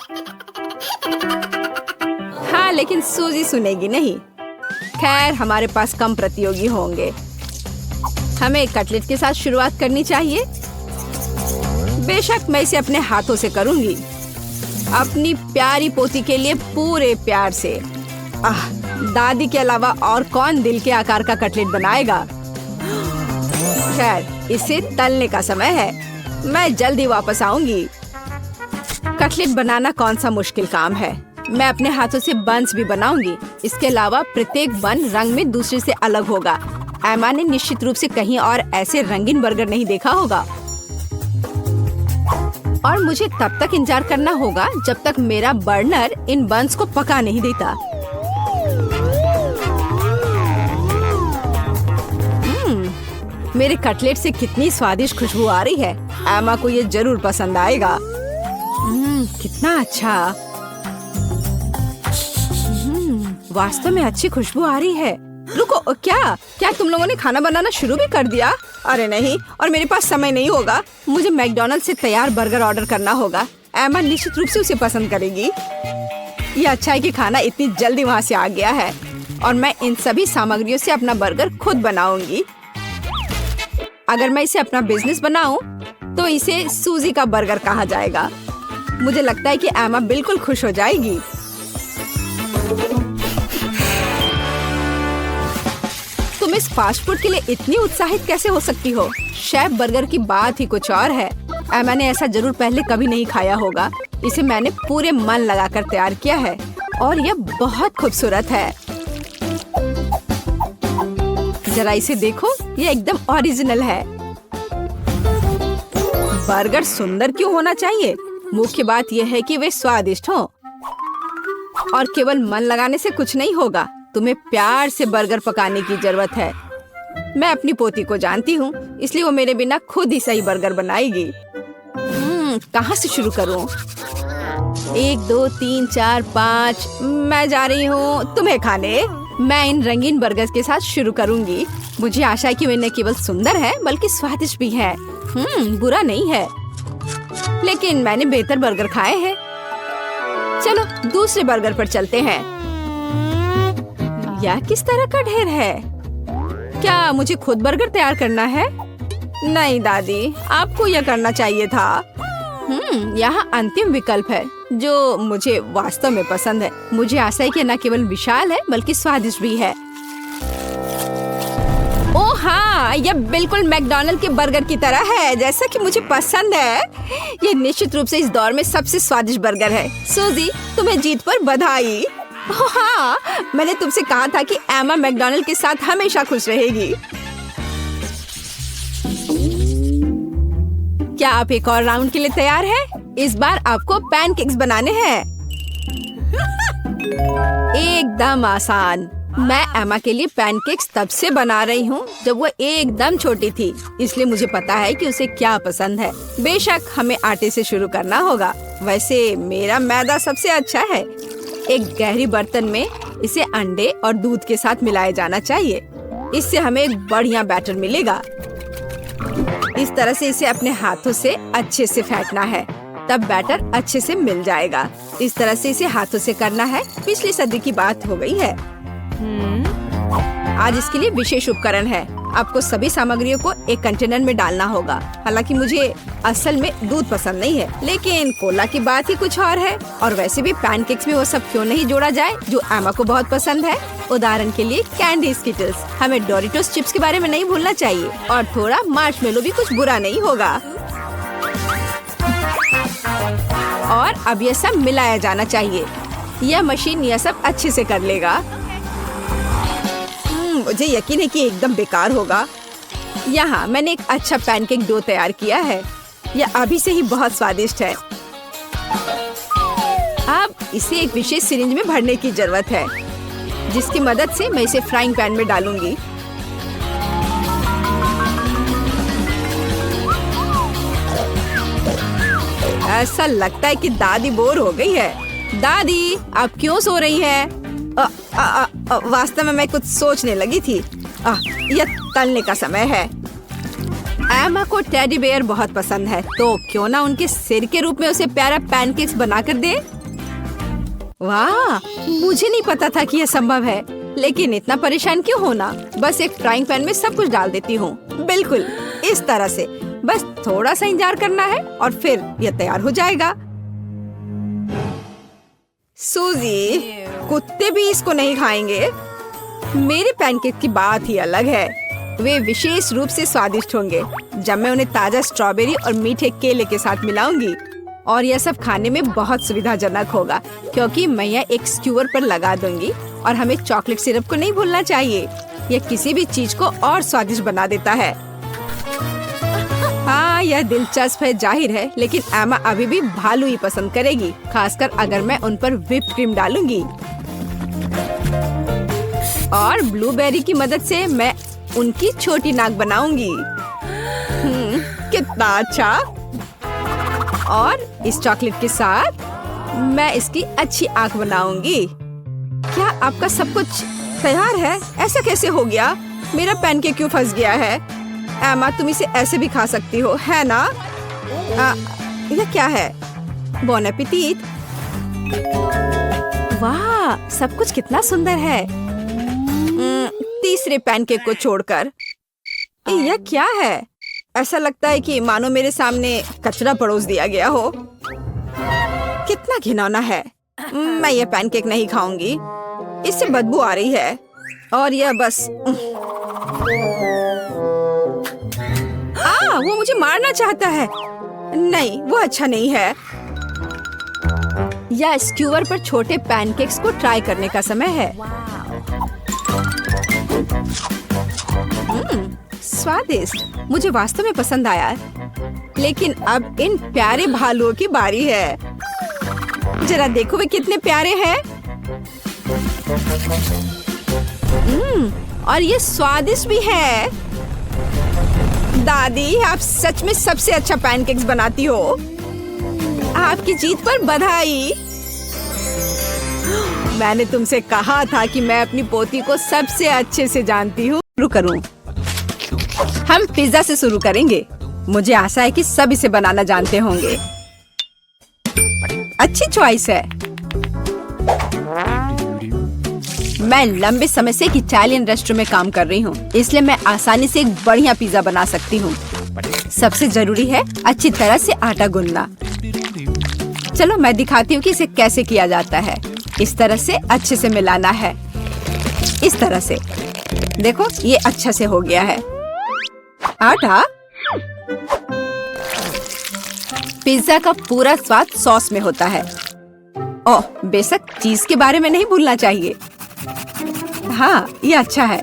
हाँ, लेकिन सूजी सुनेगी नहीं। खैर, हमारे पास कम प्रतियोगी होंगे। हमें कटलेट के साथ शुरुआत करनी चाहिए। बेशक मैं इसे अपने हाथों से करूंगी, अपनी प्यारी पोती के लिए पूरे प्यार से। दादी के अलावा और कौन दिल के आकार का कटलेट बनाएगा। खैर, इसे तलने का समय है। मैं जल्दी वापस आऊंगी। कटलेट बनाना कौन सा मुश्किल काम है। मैं अपने हाथों से बन्स भी बनाऊंगी। इसके अलावा प्रत्येक बन रंग में दूसरे से अलग होगा। एमा ने निश्चित रूप से कहीं और ऐसे रंगीन बर्गर नहीं देखा होगा। और मुझे तब तक इंतजार करना होगा जब तक मेरा बर्नर इन बन्स को पका नहीं देता। मेरे कटलेट से कितनी स्वादिष्ट खुशबू आ रही है। एमा को ये जरूर पसंद आएगा। कितना अच्छा। वास्तव में अच्छी खुशबू आ रही है। रुको, क्या तुम लोगों ने खाना बनाना शुरू भी कर दिया? अरे नहीं, और मेरे पास समय नहीं होगा। मुझे मैकडॉनल्ड से तैयार बर्गर ऑर्डर करना होगा। एमा निश्चित रूप से उसे पसंद करेगी। ये अच्छा है कि खाना इतनी जल्दी वहाँ से आ गया है और मैं इन सभी सामग्रियों से अपना बर्गर खुद बनाऊंगी। अगर मैं इसे अपना बिजनेस बनाऊं तो इसे सूजी का बर्गर कहा जाएगा। मुझे लगता है कि एमा बिल्कुल खुश हो जाएगी। तुम इस फास्ट फूड के लिए इतनी उत्साहित कैसे हो सकती हो? शेफ बर्गर की बात ही कुछ और है। एमा ने ऐसा जरूर पहले कभी नहीं खाया होगा। इसे मैंने पूरे मन लगाकर तैयार किया है और यह बहुत खूबसूरत है। जरा इसे देखो, ये एकदम ओरिजिनल है। बर्गर सुंदर क्यों होना चाहिए? मुख्य बात यह है कि वे स्वादिष्ट हों। और केवल मन लगाने से कुछ नहीं होगा। तुम्हें प्यार से बर्गर पकाने की जरूरत है। मैं अपनी पोती को जानती हूँ, इसलिए वो मेरे बिना खुद ही सही बर्गर बनाएगी। कहाँ से शुरू करूँ? 1 2 3 4 5। मैं जा रही हूँ तुम्हें खाने। मैं इन रंगीन बर्गर के साथ शुरू करूंगी। मुझे आशा है कि वे न केवल सुंदर है बल्कि स्वादिष्ट भी है। बुरा नहीं है, लेकिन मैंने बेहतर बर्गर खाए हैं। चलो दूसरे बर्गर पर चलते हैं। यह किस तरह का ढेर है? क्या मुझे खुद बर्गर तैयार करना है? नहीं दादी, आपको यह करना चाहिए था। यहाँ अंतिम विकल्प है जो मुझे वास्तव में पसंद है। मुझे आशा है कि न केवल विशाल है बल्कि स्वादिष्ट भी है। ओह हाँ, यह बिल्कुल मैकडॉनल्ड के बर्गर की तरह है जैसा कि मुझे पसंद है। ये निश्चित रूप से इस दौर में सबसे स्वादिष्ट बर्गर है। सूजी, तुम्हें जीत पर बधाई। ओह हाँ, मैंने तुमसे कहा था कि एमा मैकडॉनल्ड के साथ हमेशा खुश रहेगी। क्या आप एक और राउंड के लिए तैयार हैं? इस बार आपको पैनकेक्स बनाने हैं। एकदम आसान। मैं एमा के लिए पैनकेक्स तब से बना रही हूँ जब वो एकदम छोटी थी, इसलिए मुझे पता है कि उसे क्या पसंद है। बेशक हमें आटे से शुरू करना होगा। वैसे मेरा मैदा सबसे अच्छा है। एक गहरी बर्तन में इसे अंडे और दूध के साथ मिलाया जाना चाहिए। इससे हमें एक बढ़िया बैटर मिलेगा। इस तरह से इसे अपने हाथों से अच्छे से फेंटना है, तब बैटर अच्छे से मिल जाएगा। इस तरह से इसे हाथों से करना है। पिछली सदी की बात हो गई है। आज इसके लिए विशेष उपकरण है। आपको सभी सामग्रियों को एक कंटेनर में डालना होगा। हालांकि मुझे असल में दूध पसंद नहीं है, लेकिन कोला की बात ही कुछ और है। और वैसे भी पैनकेक्स में वो सब क्यों नहीं जोड़ा जाए जो एमा को बहुत पसंद है। उदाहरण के लिए कैंडी स्किटल्स। हमें डोरिटोस चिप्स के बारे में नहीं भूलना चाहिए, और थोड़ा मार्शमेलो भी कुछ बुरा नहीं होगा। और अब यह सब मिलाया जाना चाहिए। यह मशीन यह सब अच्छे से कर लेगा। मुझे यकीन है कि एकदम बेकार होगा। यहाँ मैंने एक अच्छा पैनकेक डो तैयार किया है। यह अभी से ही बहुत स्वादिष्ट है। अब इसे एक विशेष सिरिंज में भरने की जरूरत है, जिसकी मदद से मैं इसे फ्राइंग पैन में डालूंगी। ऐसा लगता है कि दादी बोर हो गई है। दादी, आप क्यों सो रही है? वास्तव में मैं कुछ सोचने लगी थी। यह तलने का समय है। एमा को टेडी बेयर बहुत पसंद है, तो क्यों ना उनके सिर के रूप में उसे प्यारा पैनकेक्स बनाकर दे। वाह, मुझे नहीं पता था कि यह संभव है, लेकिन इतना परेशान क्यों होना। बस एक फ्राइंग पैन में सब कुछ डाल देती हूँ। बिल्कुल इस तरह से। बस थोड़ा सा इंतजार करना है और फिर यह तैयार हो जाएगा। सूजी, कुत्ते भी इसको नहीं खाएंगे। मेरे पैनकेक की बात ही अलग है। वे विशेष रूप से स्वादिष्ट होंगे जब मैं उन्हें ताजा स्ट्रॉबेरी और मीठे केले के साथ मिलाऊंगी। और यह सब खाने में बहुत सुविधाजनक होगा, क्योंकि मैं यह एक स्क्यूअर पर लगा दूंगी। और हमें चॉकलेट सिरप को नहीं भूलना चाहिए। यह किसी भी चीज को और स्वादिष्ट बना देता है। हाँ, यह दिलचस्प है जाहिर है, लेकिन एमा अभी भी भालू ही पसंद करेगी, खासकर अगर मैं उन पर व्हिप क्रीम डालूंगी। और ब्लूबेरी की मदद से मैं उनकी छोटी नाक बनाऊंगी। कितना अच्छा। और इस चॉकलेट के साथ मैं इसकी अच्छी आंख बनाऊंगी। क्या आपका सब कुछ तैयार है? ऐसा कैसे हो गया? मेरा पैनकेक क्यों फंस गया है? एमा, तुम इसे ऐसे भी खा सकती हो, है ना? यह क्या है? Bone appétit. वाह, सब कुछ कितना सुंदर है। तीसरे पैनकेक को छोड़कर। यह क्या है? ऐसा लगता है कि मानो मेरे सामने कचरा परोस दिया गया हो। कितना घिनौना है। मैं यह पैनकेक नहीं खाऊंगी। इससे बदबू आ रही है। और यह बस वो मुझे मारना चाहता है। नहीं, वो अच्छा नहीं है। या स्क्यूअर पर छोटे पैनकेक्स को ट्राई करने का समय है। स्वादिष्ट, मुझे वास्तव में पसंद आया। लेकिन अब इन प्यारे भालुओं की बारी है। जरा देखो वे कितने प्यारे हैं। और ये स्वादिष्ट भी है। दादी, आप सच में सबसे अच्छा पैनकेक्स बनाती हो। आपकी जीत पर बधाई। मैंने तुमसे कहा था कि मैं अपनी पोती को सबसे अच्छे से जानती हूँ। शुरू करूँ? हम पिज्जा से शुरू करेंगे। मुझे आशा है कि सब इसे बनाना जानते होंगे। अच्छी चॉइस है। मैं लंबे समय से एक इटालियन रेस्टोरेंट में काम कर रही हूँ, इसलिए मैं आसानी से एक बढ़िया पिज्जा बना सकती हूँ। सबसे जरूरी है अच्छी तरह से आटा गूंदना। चलो मैं दिखाती हूँ कि इसे कैसे किया जाता है। इस तरह से अच्छे से मिलाना है। इस तरह से देखो, ये अच्छा से हो गया है। आटा। पिज्जा का पूरा स्वाद सॉस में होता है। ओह, बेशक चीज के बारे में नहीं भूलना चाहिए। हाँ, ये अच्छा है।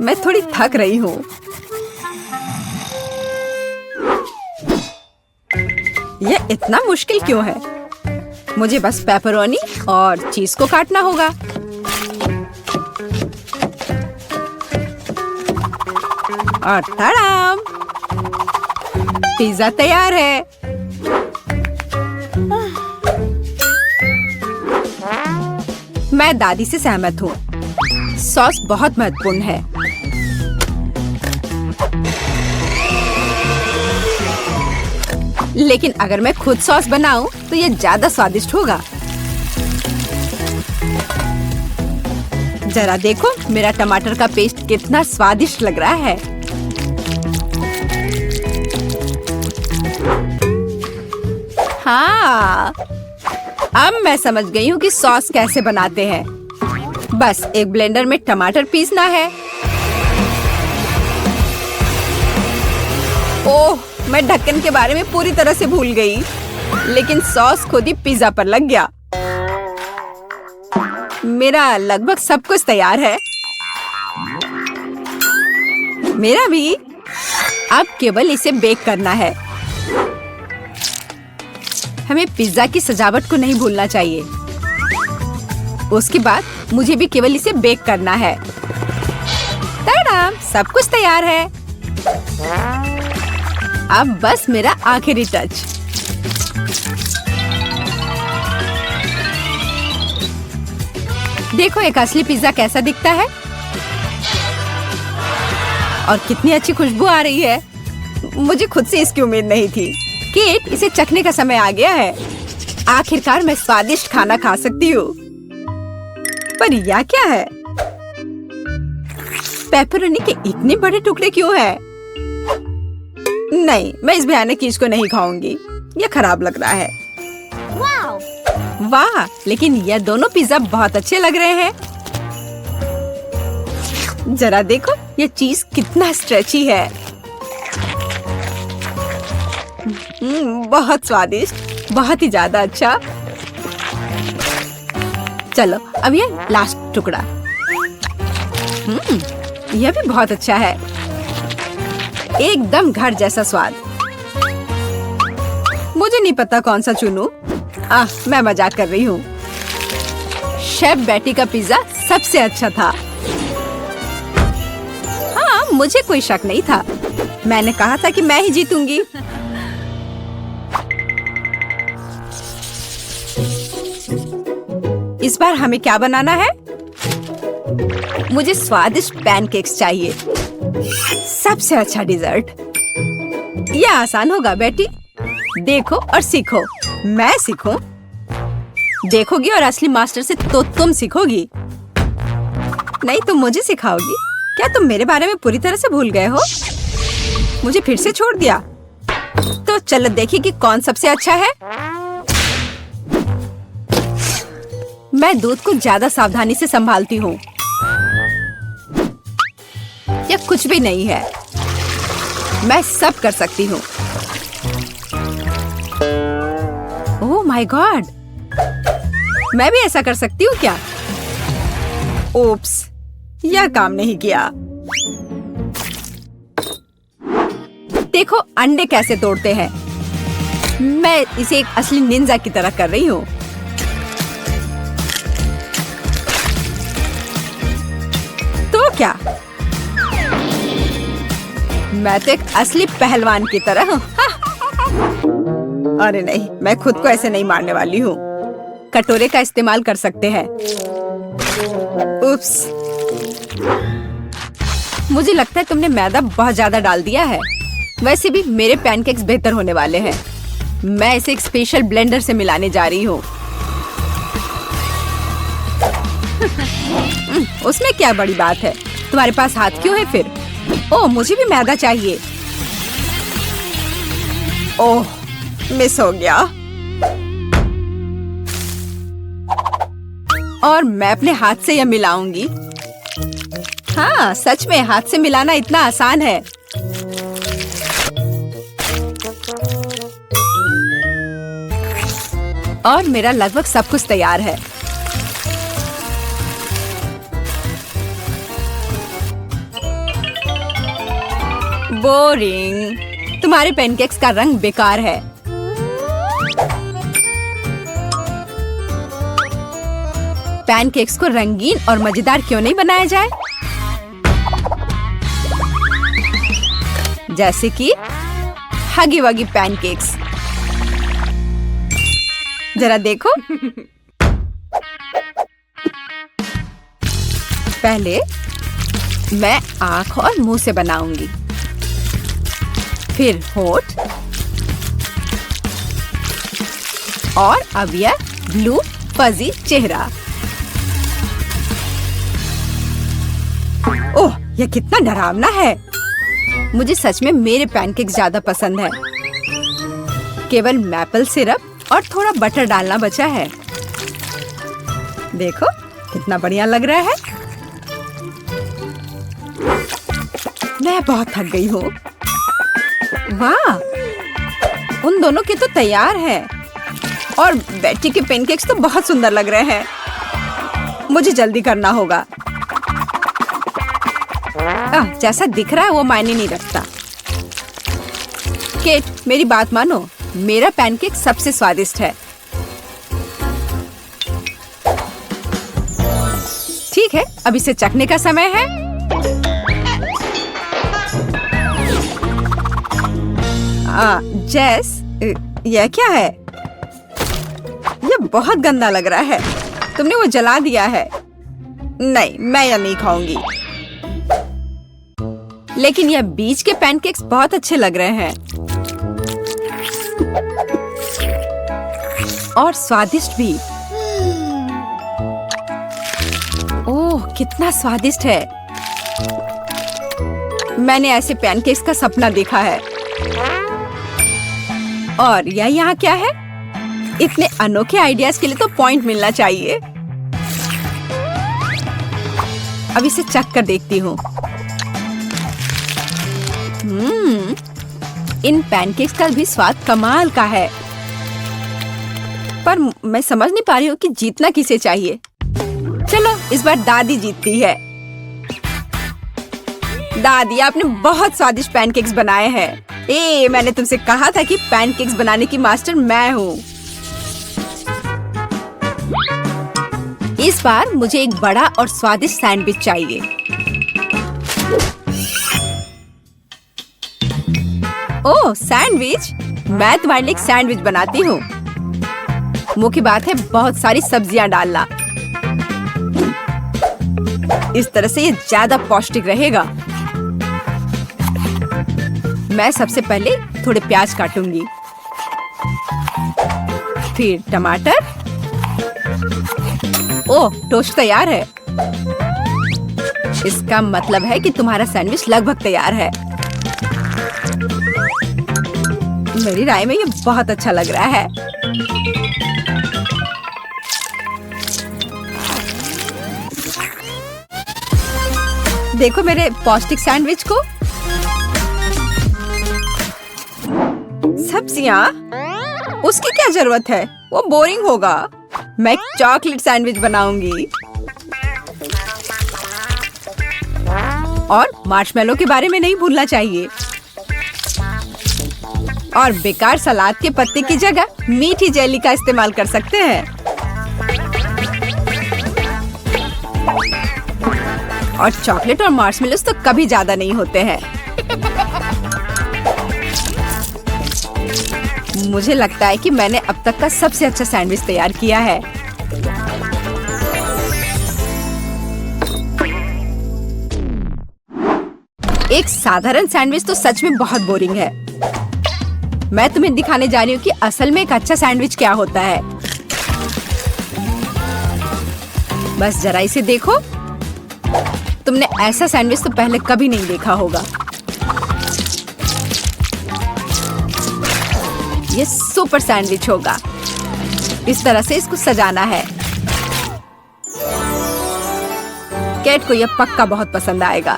मैं थोड़ी थक रही हूँ। यह इतना मुश्किल क्यों है? मुझे बस पेपरोनी और चीज को काटना होगा। और तड़ाम, पिज्जा तैयार है। मैं दादी से सहमत हूँ। सॉस बहुत महत्वपूर्ण है। लेकिन अगर मैं खुद सॉस बनाऊं तो यह ज्यादा स्वादिष्ट होगा। जरा देखो मेरा टमाटर का पेस्ट कितना स्वादिष्ट लग रहा है। हाँ, अब मैं समझ गई हूँ कि सॉस कैसे बनाते हैं। बस एक ब्लेंडर में टमाटर पीसना है। ओह, मैं ढक्कन के बारे में पूरी तरह से भूल गई, लेकिन सॉस खुद ही पिज्जा पर लग गया। मेरा लगभग सब कुछ तैयार है। मेरा भी। अब केवल इसे बेक करना है। हमें पिज्जा की सजावट को नहीं भूलना चाहिए। उसके बाद मुझे भी केवल इसे बेक करना है। टाडा, सब कुछ तैयार है। अब बस मेरा आखिरी टच। देखो एक असली पिज्जा कैसा दिखता है और कितनी अच्छी खुशबू आ रही है। मुझे खुद से इसकी उम्मीद नहीं थी। केट, इसे चखने का समय आ गया है। आखिरकार मैं स्वादिष्ट खाना खा सकती हूँ। पर यह क्या है? पेपरोनी के इतने बड़े टुकड़े क्यों हैं? नहीं, मैं इस भयानक चीज को नहीं खाऊंगी। यह खराब लग रहा है। वाह, लेकिन यह दोनों पिज्जा बहुत अच्छे लग रहे हैं। जरा देखो यह चीज कितना स्ट्रेची है। बहुत स्वादिष्ट, बहुत ही ज्यादा अच्छा। चलो अब ये लास्ट टुकड़ा। यह भी बहुत अच्छा है। एकदम घर जैसा स्वाद। मुझे नहीं पता कौन सा चुनूं। मैं मजाक कर रही हूँ। शेफ बेटी का पिज्जा सबसे अच्छा था। हाँ, मुझे कोई शक नहीं था। मैंने कहा था कि मैं ही जीतूंगी। इस बार हमें क्या बनाना है? मुझे स्वादिष्ट पैनकेक्स चाहिए। सबसे अच्छा डिजर्ट। यह आसान होगा बेटी। देखो और सीखो। मैं सीखूं? देखोगी और असली मास्टर से तो तुम सीखोगी। नहीं, तुम मुझे सिखाओगी। क्या तुम मेरे बारे में पूरी तरह से भूल गए हो? मुझे फिर से छोड़ दिया। तो चलो देखिए कि कौन सबसे अच्छा है। मैं दूध को ज्यादा सावधानी से संभालती हूँ। यह कुछ भी नहीं है। मैं सब कर सकती हूँ। ओह माय गॉड, मैं भी ऐसा कर सकती हूँ क्या? ओप्स, यह काम नहीं किया। देखो अंडे कैसे तोड़ते हैं। मैं इसे एक असली निंजा की तरह कर रही हूँ। तो क्या? मैं तो एक असली पहलवान की तरह हूँ। अरे नहीं, मैं खुद को ऐसे नहीं मारने वाली हूँ। कटोरे का इस्तेमाल कर सकते हैं। उप्स, मुझे लगता है तुमने मैदा बहुत ज्यादा डाल दिया है। वैसे भी मेरे पैनकेक्स बेहतर होने वाले हैं। मैं इसे एक स्पेशल ब्लेंडर से मिलाने जा रही हूँ। उसमें क्या बड़ी बात है? तुम्हारे पास हाथ क्यों है फिर? ओह, मुझे भी मैदा चाहिए। ओह, मिस हो गया। और मैं अपने हाथ से यह मिलाऊंगी। हाँ, सच में हाथ से मिलाना इतना आसान है। और मेरा लगभग सब कुछ तैयार है। बोरिंग। तुम्हारे पैनकेक्स का रंग बेकार है। पैनकेक्स को रंगीन और मजेदार क्यों नहीं बनाया जाए? जैसे कि हगी वगी पैनकेक्स। जरा देखो। पहले मैं आँख और मुंह से बनाऊंगी, फिर होठ, और अब यह ब्लू फजी चेहरा। ओह, यह कितना डरावना है। मुझे सच में मेरे पैनकेक्स ज्यादा पसंद है। केवल मैपल सिरप और थोड़ा बटर डालना बचा है। देखो कितना बढ़िया लग रहा है। मैं बहुत थक गई हूँ। वाह, उन दोनों के तो तैयार है और बेटी के पैनकेक्स तो बहुत सुंदर लग रहे हैं। मुझे जल्दी करना होगा। जैसा दिख रहा है वो मायने नहीं रखता। केट, मेरी बात मानो, मेरा पैनकेक सबसे स्वादिष्ट है। ठीक है, अब इसे चखने का समय है। जेस, यह क्या है? यह बहुत गंदा लग रहा है। तुमने वो जला दिया है। नहीं, मैं यह नहीं खाऊंगी। लेकिन यह बीज के पैनकेक्स बहुत अच्छे लग रहे हैं और स्वादिष्ट भी। ओह, कितना स्वादिष्ट है। मैंने ऐसे पैनकेक्स का सपना देखा है। और यह यहाँ क्या है? इतने अनोखे आइडियाज के लिए तो पॉइंट मिलना चाहिए। अब इसे चख कर देखती हूँ। इन पैनकेक्स का भी स्वाद कमाल का है। पर मैं समझ नहीं पा रही हूँ कि जीतना किसे चाहिए। चलो, इस बार दादी जीतती है। दादी, आपने बहुत स्वादिष्ट पैनकेक्स बनाए हैं। मैंने तुमसे कहा था कि पैनकेक्स बनाने की मास्टर मैं हूँ। इस बार मुझे एक बड़ा और स्वादिष्ट सैंडविच चाहिए। ओह, सैंडविच? मैं तुम्हारे लिए एक सैंडविच बनाती हूँ। मुख्य बात है बहुत सारी सब्जियां डालना। इस तरह से ये ज्यादा पौष्टिक रहेगा। मैं सबसे पहले थोड़े प्याज काटूंगी, फिर टमाटर। ओह, टोस्ट तैयार है। इसका मतलब है कि तुम्हारा सैंडविच लगभग तैयार है। मेरी राय में ये बहुत अच्छा लग रहा है। देखो मेरे पौष्टिक सैंडविच को। सब्जियां? उसकी क्या जरूरत है? वो बोरिंग होगा। मैं एक चॉकलेट सैंडविच बनाऊंगी। और मार्शमेलो के बारे में नहीं भूलना चाहिए। और बेकार सलाद के पत्ते की जगह मीठी जेली का इस्तेमाल कर सकते हैं। और चॉकलेट और मार्शमेलोस तो कभी ज्यादा नहीं होते हैं। मुझे लगता है कि मैंने अब तक का सबसे अच्छा सैंडविच तैयार किया है। एक साधारण सैंडविच तो सच में बहुत बोरिंग है। मैं तुम्हें दिखाने जा रही हूँ कि असल में एक अच्छा सैंडविच क्या होता है। बस जरा इसे देखो। तुमने ऐसा सैंडविच तो पहले कभी नहीं देखा होगा। ये सुपर सैंडविच होगा। इस तरह से इसको सजाना है। केट को यह पक्का बहुत पसंद आएगा।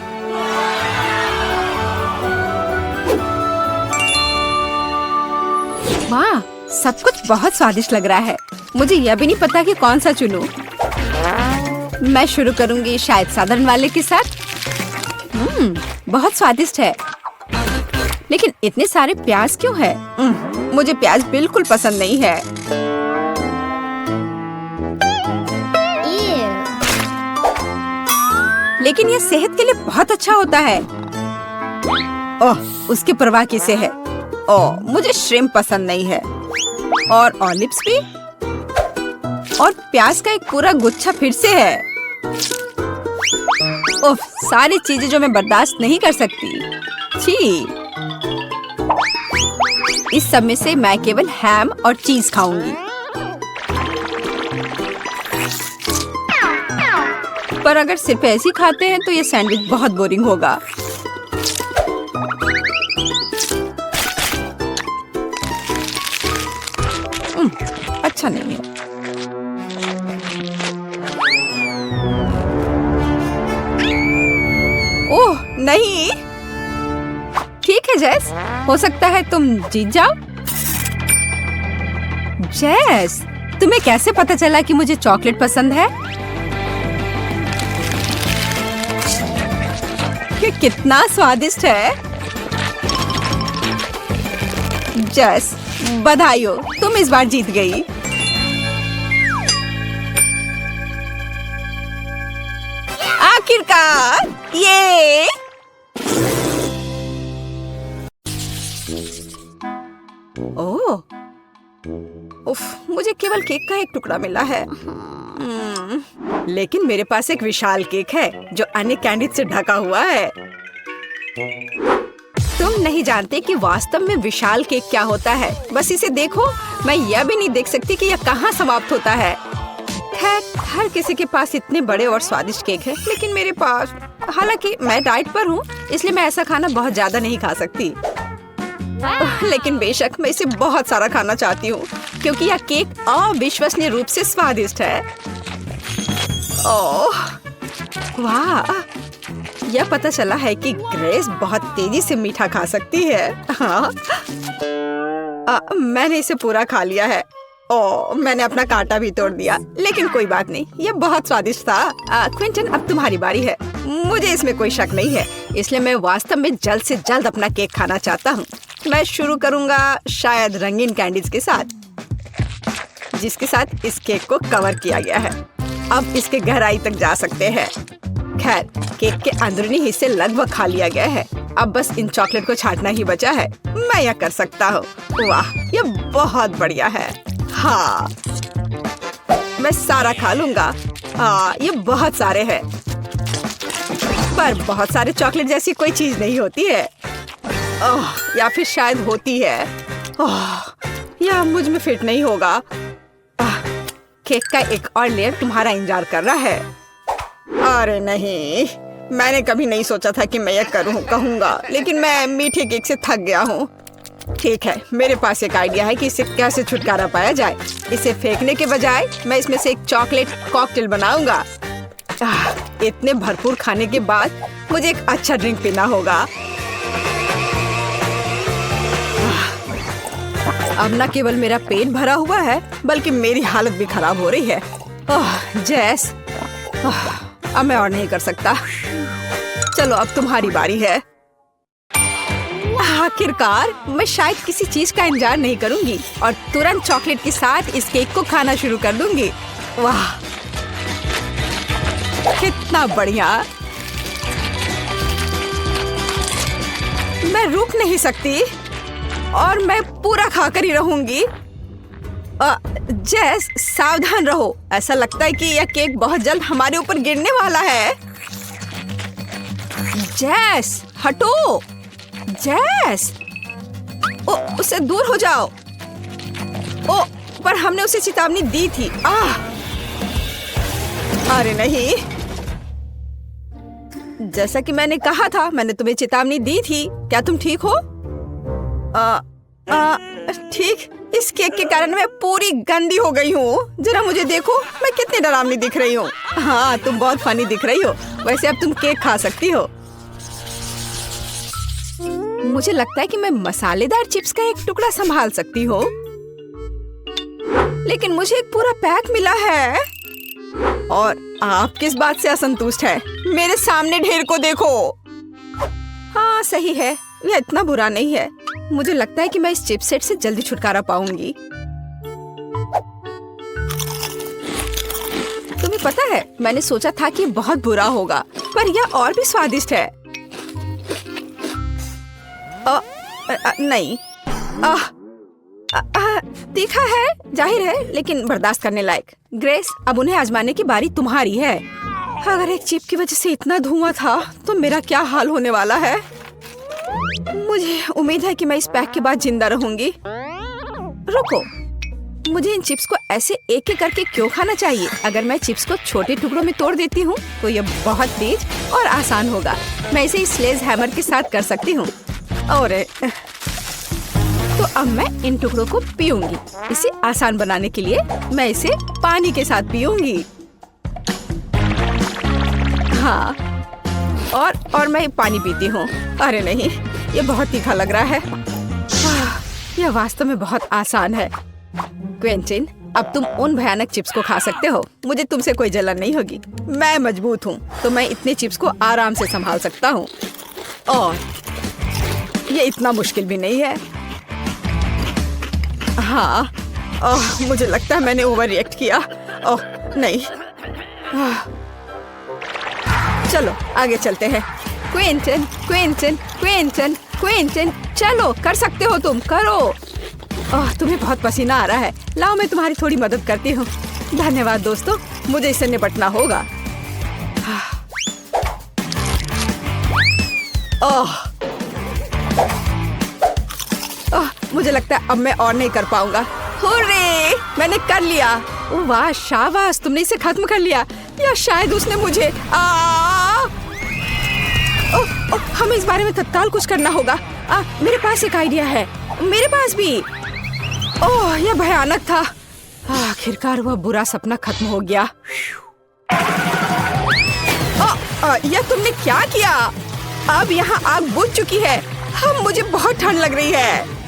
वाह, सब कुछ बहुत स्वादिष्ट लग रहा है। मुझे यह भी नहीं पता कि कौन सा चुनूं। मैं शुरू करूंगी शायद साधारण वाले के साथ। बहुत स्वादिष्ट है। लेकिन इतने सारे प्याज क्यों है? मुझे प्याज बिल्कुल पसंद नहीं है। लेकिन यह सेहत के लिए बहुत अच्छा होता है। ओह, उसकी परवाह किसे है? ओह, मुझे श्रिम्प पसंद नहीं है। और ऑलिव्स भी। और प्याज का एक पूरा गुच्छा फिर से है। ओह, सारी चीजें जो मैं बर्दाश्त नहीं कर सकती। छी। इस सब में से मैं केवल हैम और चीज खाऊंगी। पर अगर सिर्फ ऐसे ही खाते हैं तो ये सैंडविच बहुत बोरिंग होगा। अच्छा नहीं है। ओह नहीं, ठीक है जेस, हो सकता है तुम जीत जाओ। जेस, तुम्हें कैसे पता चला कि मुझे चॉकलेट पसंद है? ये कितना स्वादिष्ट है। जेस, बधाई हो, तुम इस बार जीत गई। आखिरकार, ये ओह, उफ, मुझे केवल केक का एक टुकड़ा मिला है। लेकिन मेरे पास एक विशाल केक है जो अन्य कैंडी से ढका हुआ है। तुम नहीं जानते कि वास्तव में विशाल केक क्या होता है। बस इसे देखो, मैं यह भी नहीं देख सकती कि यह कहाँ समाप्त होता है। खैर, हर किसी के पास इतने बड़े और स्वादिष्ट केक है, लेकिन मेरे पास, हालांकि मैं डाइट पर हूँ, इसलिए मैं ऐसा खाना बहुत ज्यादा नहीं खा सकती। लेकिन बेशक मैं इसे बहुत सारा खाना चाहती हूँ क्योंकि यह केक अविश्वसनीय रूप से स्वादिष्ट है। ओह वाह, यह पता चला है कि ग्रेस बहुत तेजी से मीठा खा सकती है। हाँ, मैंने इसे पूरा खा लिया है। ओह, मैंने अपना कांटा भी तोड़ दिया, लेकिन कोई बात नहीं, यह बहुत स्वादिष्ट था। क्विंटन, अब तुम्हारी बारी है। मुझे इसमें कोई शक नहीं है, इसलिए मैं वास्तव में जल्द से जल्द अपना केक खाना चाहता हूँ। मैं शुरू करूँगा शायद रंगीन कैंडीज के साथ, जिसके साथ इस केक को कवर किया गया है। अब इसके गहराई तक जा सकते हैं। खैर, केक के अंदरूनी हिस्से लगभग खा लिया गया है। अब बस इन चॉकलेट को छांटना ही बचा है। मैं यह कर सकता हूँ। वाह, यह बहुत बढ़िया है। हाँ, मैं सारा खा लूंगा। हाँ, ये बहुत सारे हैं, पर बहुत सारे चॉकलेट जैसी कोई चीज नहीं होती है। ओह, या फिर शायद होती है। ओह, यह मुझ में फिट नहीं होगा। केक का एक और लेयर तुम्हारा इंतजार कर रहा है। अरे नहीं, मैंने कभी नहीं सोचा था कि मैं यह कहूँगा, लेकिन मैं मीठे केक से थक गया हूँ। ठीक है, मेरे पास एक आइडिया है कि इससे कैसे छुटकारा पाया जाए। इसे फेंकने के बजाय मैं इसमें से एक चॉकलेट कॉकटेल बनाऊंगा। इतने भरपूर खाने के बाद मुझे एक अच्छा ड्रिंक पीना होगा। अब न केवल मेरा पेट भरा हुआ है, बल्कि मेरी हालत भी खराब हो रही है। जेस, अब मैं और नहीं कर सकता। चलो, अब तुम्हारी बारी है। आखिरकार, मैं शायद किसी चीज का इंतजार नहीं करूंगी और तुरंत चॉकलेट के साथ इस केक को खाना शुरू कर दूंगी। वाह, कितना बढ़िया। मैं रुक नहीं सकती और मैं पूरा खाकर ही रहूंगी। जेस, सावधान रहो। ऐसा लगता है कि यह केक बहुत जल्द हमारे ऊपर गिरने वाला है। जेस, हटो। जेस, ओ, उससे दूर हो जाओ। ओ, पर हमने उसे चेतावनी दी थी। अरे नहीं, जैसा कि मैंने कहा था, मैंने तुम्हें चेतावनी दी थी। क्या तुम ठीक हो? ठीक। इस केक के कारण मैं पूरी गंदी हो गई हूँ। जरा मुझे देखो, मैं कितनी डरावनी दिख रही हूँ। हाँ, तुम बहुत फनी दिख रही हो। वैसे अब तुम केक खा सकती हो। मुझे लगता है कि मैं मसालेदार चिप्स का एक टुकड़ा संभाल सकती हूँ, लेकिन मुझे एक पूरा पैक मिला है। और आप किस बात से असंतुष्ट है? मेरे सामने ढेर को देखो। हाँ, सही है, यह इतना बुरा नहीं है। मुझे लगता है कि मैं इस चिप्स सेट से जल्दी छुटकारा पाऊंगी। तुम्हें पता है, मैंने सोचा था कि बहुत बुरा होगा, पर यह और भी स्वादिष्ट है। नहीं, तीखा है, जाहिर है, लेकिन बर्दाश्त करने लायक। ग्रेस, अब उन्हें आजमाने की बारी तुम्हारी है। अगर एक चिप की वजह से इतना धुआं था, तो मेरा क्या हाल होने वाला है। मुझे उम्मीद है कि मैं इस पैक के बाद जिंदा रहूंगी। रुको, मुझे इन चिप्स को ऐसे एक एक करके क्यों खाना चाहिए? अगर मैं चिप्स को छोटे टुकड़ों में तोड़ देती हूँ तो ये बहुत तेज और आसान होगा। मैं इसे स्लेज हैमर के साथ कर सकती हूँ। और तो अब मैं इन टुकड़ों को पीऊंगी। इसे आसान बनाने के लिए मैं इसे पानी के साथ पीऊंगी। हाँ, और मैं पानी पीती हूँ। अरे नहीं, ये बहुत तीखा लग रहा है। यह वास्तव में बहुत आसान है। क्विंटन, अब तुम उन भयानक चिप्स को खा सकते हो। मुझे तुमसे कोई जलन नहीं होगी। मैं मजबूत हूँ, तो मैं इतने चिप्स को आराम से संभाल सकता हूँ। और ये इतना मुश्किल भी नहीं है। हाँ, मुझे लगता है मैंने ओवर रिएक्ट किया। ओह नहीं। चलो आगे चलते हैं। क्विंटन, क्विंटन, क्विंटन, क्विंटन, चलो कर सकते हो तुम, करो। तुम्हें बहुत पसीना आ रहा है। लाओ मैं तुम्हारी थोड़ी मदद करती हूँ। धन्यवाद दोस्तों, मुझे इससे निपटना होगा। मुझे लगता है अब मैं और नहीं कर पाऊंगा। हुर्रे, मैंने कर लिया। वाह शाबाश, तुमने इसे खत्म कर लिया। या शायद उसने मुझे हमें इस बारे में तत्काल कुछ करना होगा। मेरे पास एक आइडिया है। मेरे पास भी। ओह, यह भयानक था। आखिरकार वह बुरा सपना खत्म हो गया। यह तुमने क्या किया? अब यहाँ आग बुझ चुकी है। मुझे बहुत ठंड लग रही है।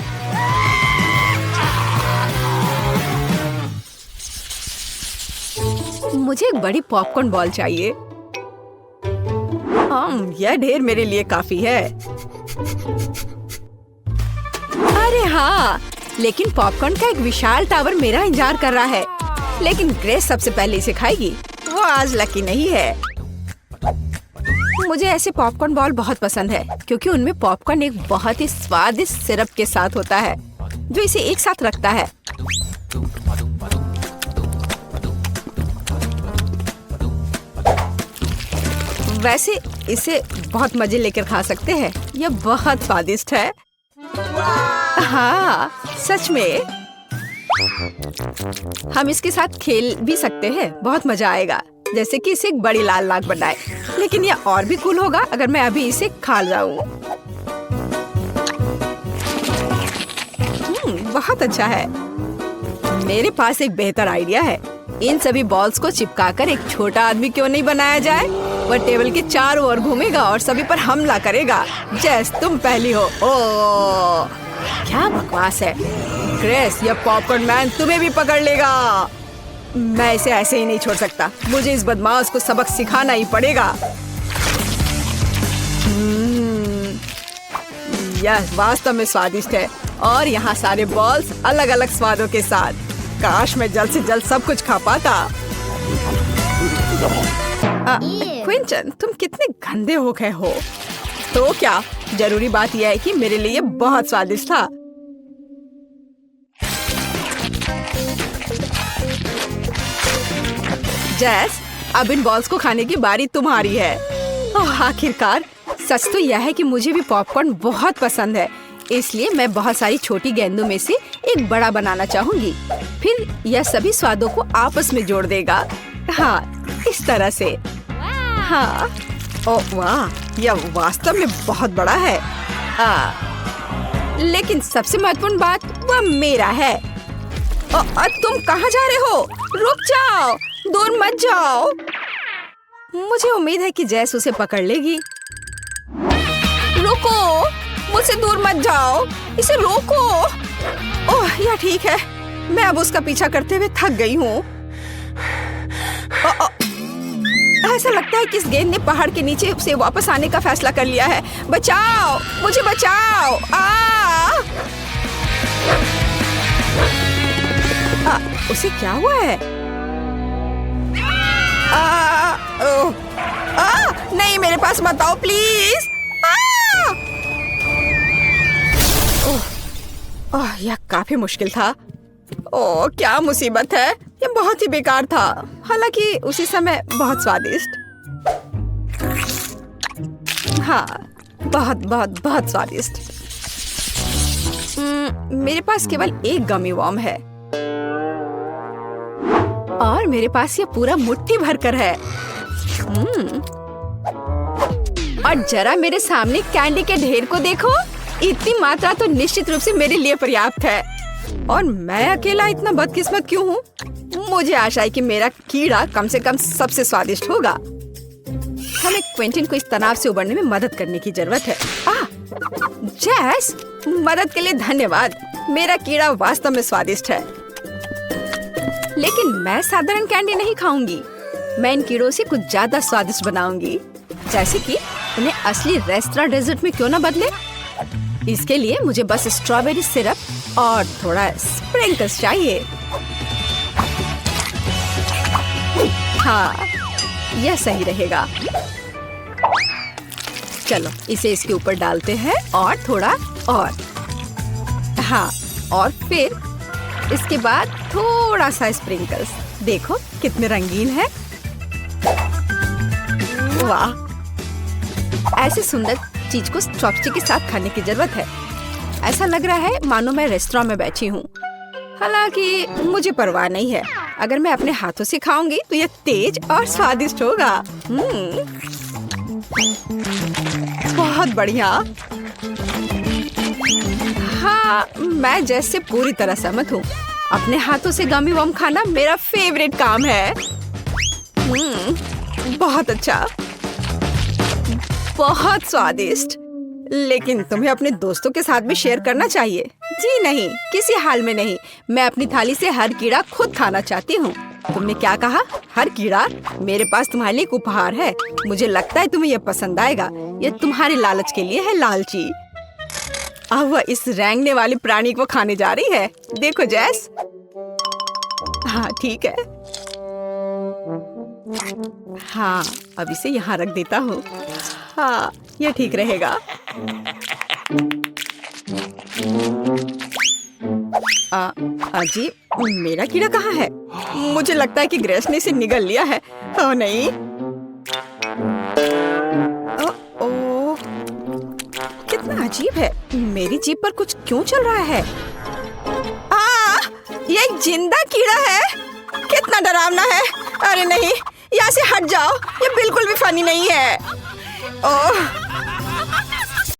मुझे एक बड़ी पॉपकॉर्न बॉल चाहिए। यह ढेर मेरे लिए काफी है। अरे हाँ, लेकिन पॉपकॉर्न का एक विशाल टावर मेरा इंतजार कर रहा है। लेकिन ग्रेस सबसे पहले इसे खाएगी। वो आज लकी नहीं है। मुझे ऐसे पॉपकॉर्न बॉल बहुत पसंद है क्योंकि उनमें पॉपकॉर्न एक बहुत ही स्वादिष्ट सिरप के साथ होता है जो इसे एक साथ रखता है। वैसे इसे बहुत मजे लेकर खा सकते हैं। यह बहुत स्वादिष्ट है। हाँ, सच में। हम इसके साथ खेल भी सकते हैं। बहुत मजा आएगा, जैसे कि इसे एक बड़ी लाल नाक बनाए। लेकिन यह और भी कूल होगा अगर मैं अभी इसे खा जाऊं। बहुत अच्छा है। मेरे पास एक बेहतर आइडिया है। इन सभी बॉल्स को चिपकाकर एक छोटा आदमी क्यों नहीं बनाया जाए? वह टेबल के चारों ओर घूमेगा और सभी पर हमला करेगा। जैस, तुम पहली हो। ओह, क्या बकवास है। ग्रेस, यह पॉपकॉर्न मैन तुम्हें भी पकड़ लेगा। मैं इसे ऐसे ही नहीं छोड़ सकता। मुझे इस बदमाश को सबक सिखाना ही पड़ेगा। यह वास्तव में स्वादिष्ट है और यहाँ सारे बॉल्स अलग अलग स्वादों के साथ। काश मैं जल्द से जल्द सब कुछ खा पाता। क्विंटन, तुम कितने गंदे हो गए हो। तो क्या, जरूरी बात यह है कि मेरे लिए बहुत स्वादिष्ट था। जैस, अब इन बॉल्स को खाने की बारी तुम्हारी है। आखिरकार। सच तो यह है कि मुझे भी पॉपकॉर्न बहुत पसंद है, इसलिए मैं बहुत सारी छोटी गेंदों में से एक बड़ा बनाना चाहूंगी। फिर यह सभी स्वादों को आपस में जोड़ देगा। हाँ, इस तरह से। हाँ, ओह वाह, यह वास्तव में बहुत बड़ा है। लेकिन सबसे महत्वपूर्ण बात वह मेरा है। तुम कहाँ जा रहे हो? रुक जाओ, दूर मत जाओ। मुझे उम्मीद है कि जैस उसे पकड़ लेगी। रुको, मुझसे दूर मत जाओ, इसे रोको। ओह, यह ठीक है। मैं अब उसका पीछा करते हुए थक गई हूँ। ऐसा लगता है कि इस गेंद ने पहाड़ के नीचे से वापस आने का फैसला कर लिया है। बचाओ, मुझे बचाओ। उसे क्या हुआ है? नहीं, मेरे पास मत आओ प्लीज। यह काफी मुश्किल था। ओह, क्या मुसीबत है। यह बहुत ही बेकार था, हालांकि उसी समय बहुत स्वादिष्ट। हाँ, बहुत बहुत बहुत स्वादिष्ट। मेरे पास केवल एक गमी वर्म है। और मेरे पास ये पूरा मुट्ठी भरकर है। और जरा मेरे सामने कैंडी के ढेर को देखो। इतनी मात्रा तो निश्चित रूप से मेरे लिए पर्याप्त है। और मैं अकेला इतना बदकिस्मत क्यों हूँ? मुझे आशा है कि मेरा कीड़ा कम से कम सबसे स्वादिष्ट होगा। हमें क्विंटन को इस तनाव से उबरने में मदद करने की जरूरत है। जेस, मदद के लिए धन्यवाद। मेरा कीड़ा वास्तव में स्वादिष्ट है। लेकिन मैं साधारण कैंडी नहीं खाऊंगी। मैं इन कीड़ों से कुछ ज्यादा स्वादिष्ट बनाऊंगी। जैसे कि उन्हें असली रेस्टोरेंट डेजर्ट में क्यों ना बदले। इसके लिए मुझे बस स्ट्रॉबेरी सिरप और थोड़ा स्प्रिंकल्स चाहिए। हाँ, यह सही रहेगा। चलो इसे इसके ऊपर डालते हैं और थोड़ा और। हाँ, और फिर इसके बाद थोड़ा सा स्प्रिंकल्स। देखो कितने रंगीन है। वाह, ऐसे सुंदर चीज को चॉपस्टिक के साथ खाने की जरूरत है। ऐसा लग रहा है मानो मैं रेस्टोरेंट में बैठी हूँ। हालांकि मुझे परवाह नहीं है। अगर मैं अपने हाथों से खाऊंगी तो यह तेज और स्वादिष्ट होगा। बहुत बढ़िया। हाँ, मैं जैसे पूरी तरह सहमत हूँ। अपने हाथों से गमी वम खाना मेरा फेवरेट काम है। बहुत अच्छा, बहुत स्वादिष्ट। लेकिन तुम्हें अपने दोस्तों के साथ भी शेयर करना चाहिए। जी नहीं, किसी हाल में नहीं। मैं अपनी थाली से हर कीड़ा खुद खाना चाहती हूँ। तुमने क्या कहा? हर कीड़ा? मेरे पास तुम्हारे लिए एक उपहार है। मुझे लगता है तुम्हें यह पसंद आएगा। यह तुम्हारे लालच के लिए है, लालची। अब वह इस रेंगने वाले प्राणी को खाने जा रही है। देखो जेस। हाँ ठीक है। हाँ, अब इसे यहाँ रख देता हूँ। हाँ, यह ठीक रहेगा। अजीब, मेरा कीड़ा कहाँ है? मुझे लगता है कि ग्रेस ने इसे निगल लिया है। ओह नहीं। ओह, कितना अजीब है। मेरी जीभ पर कुछ क्यों चल रहा है? ये एक जिंदा कीड़ा है। कितना डरावना है। अरे नहीं, यहाँ से हट जाओ। ये बिल्कुल भी फनी नहीं है। ओह,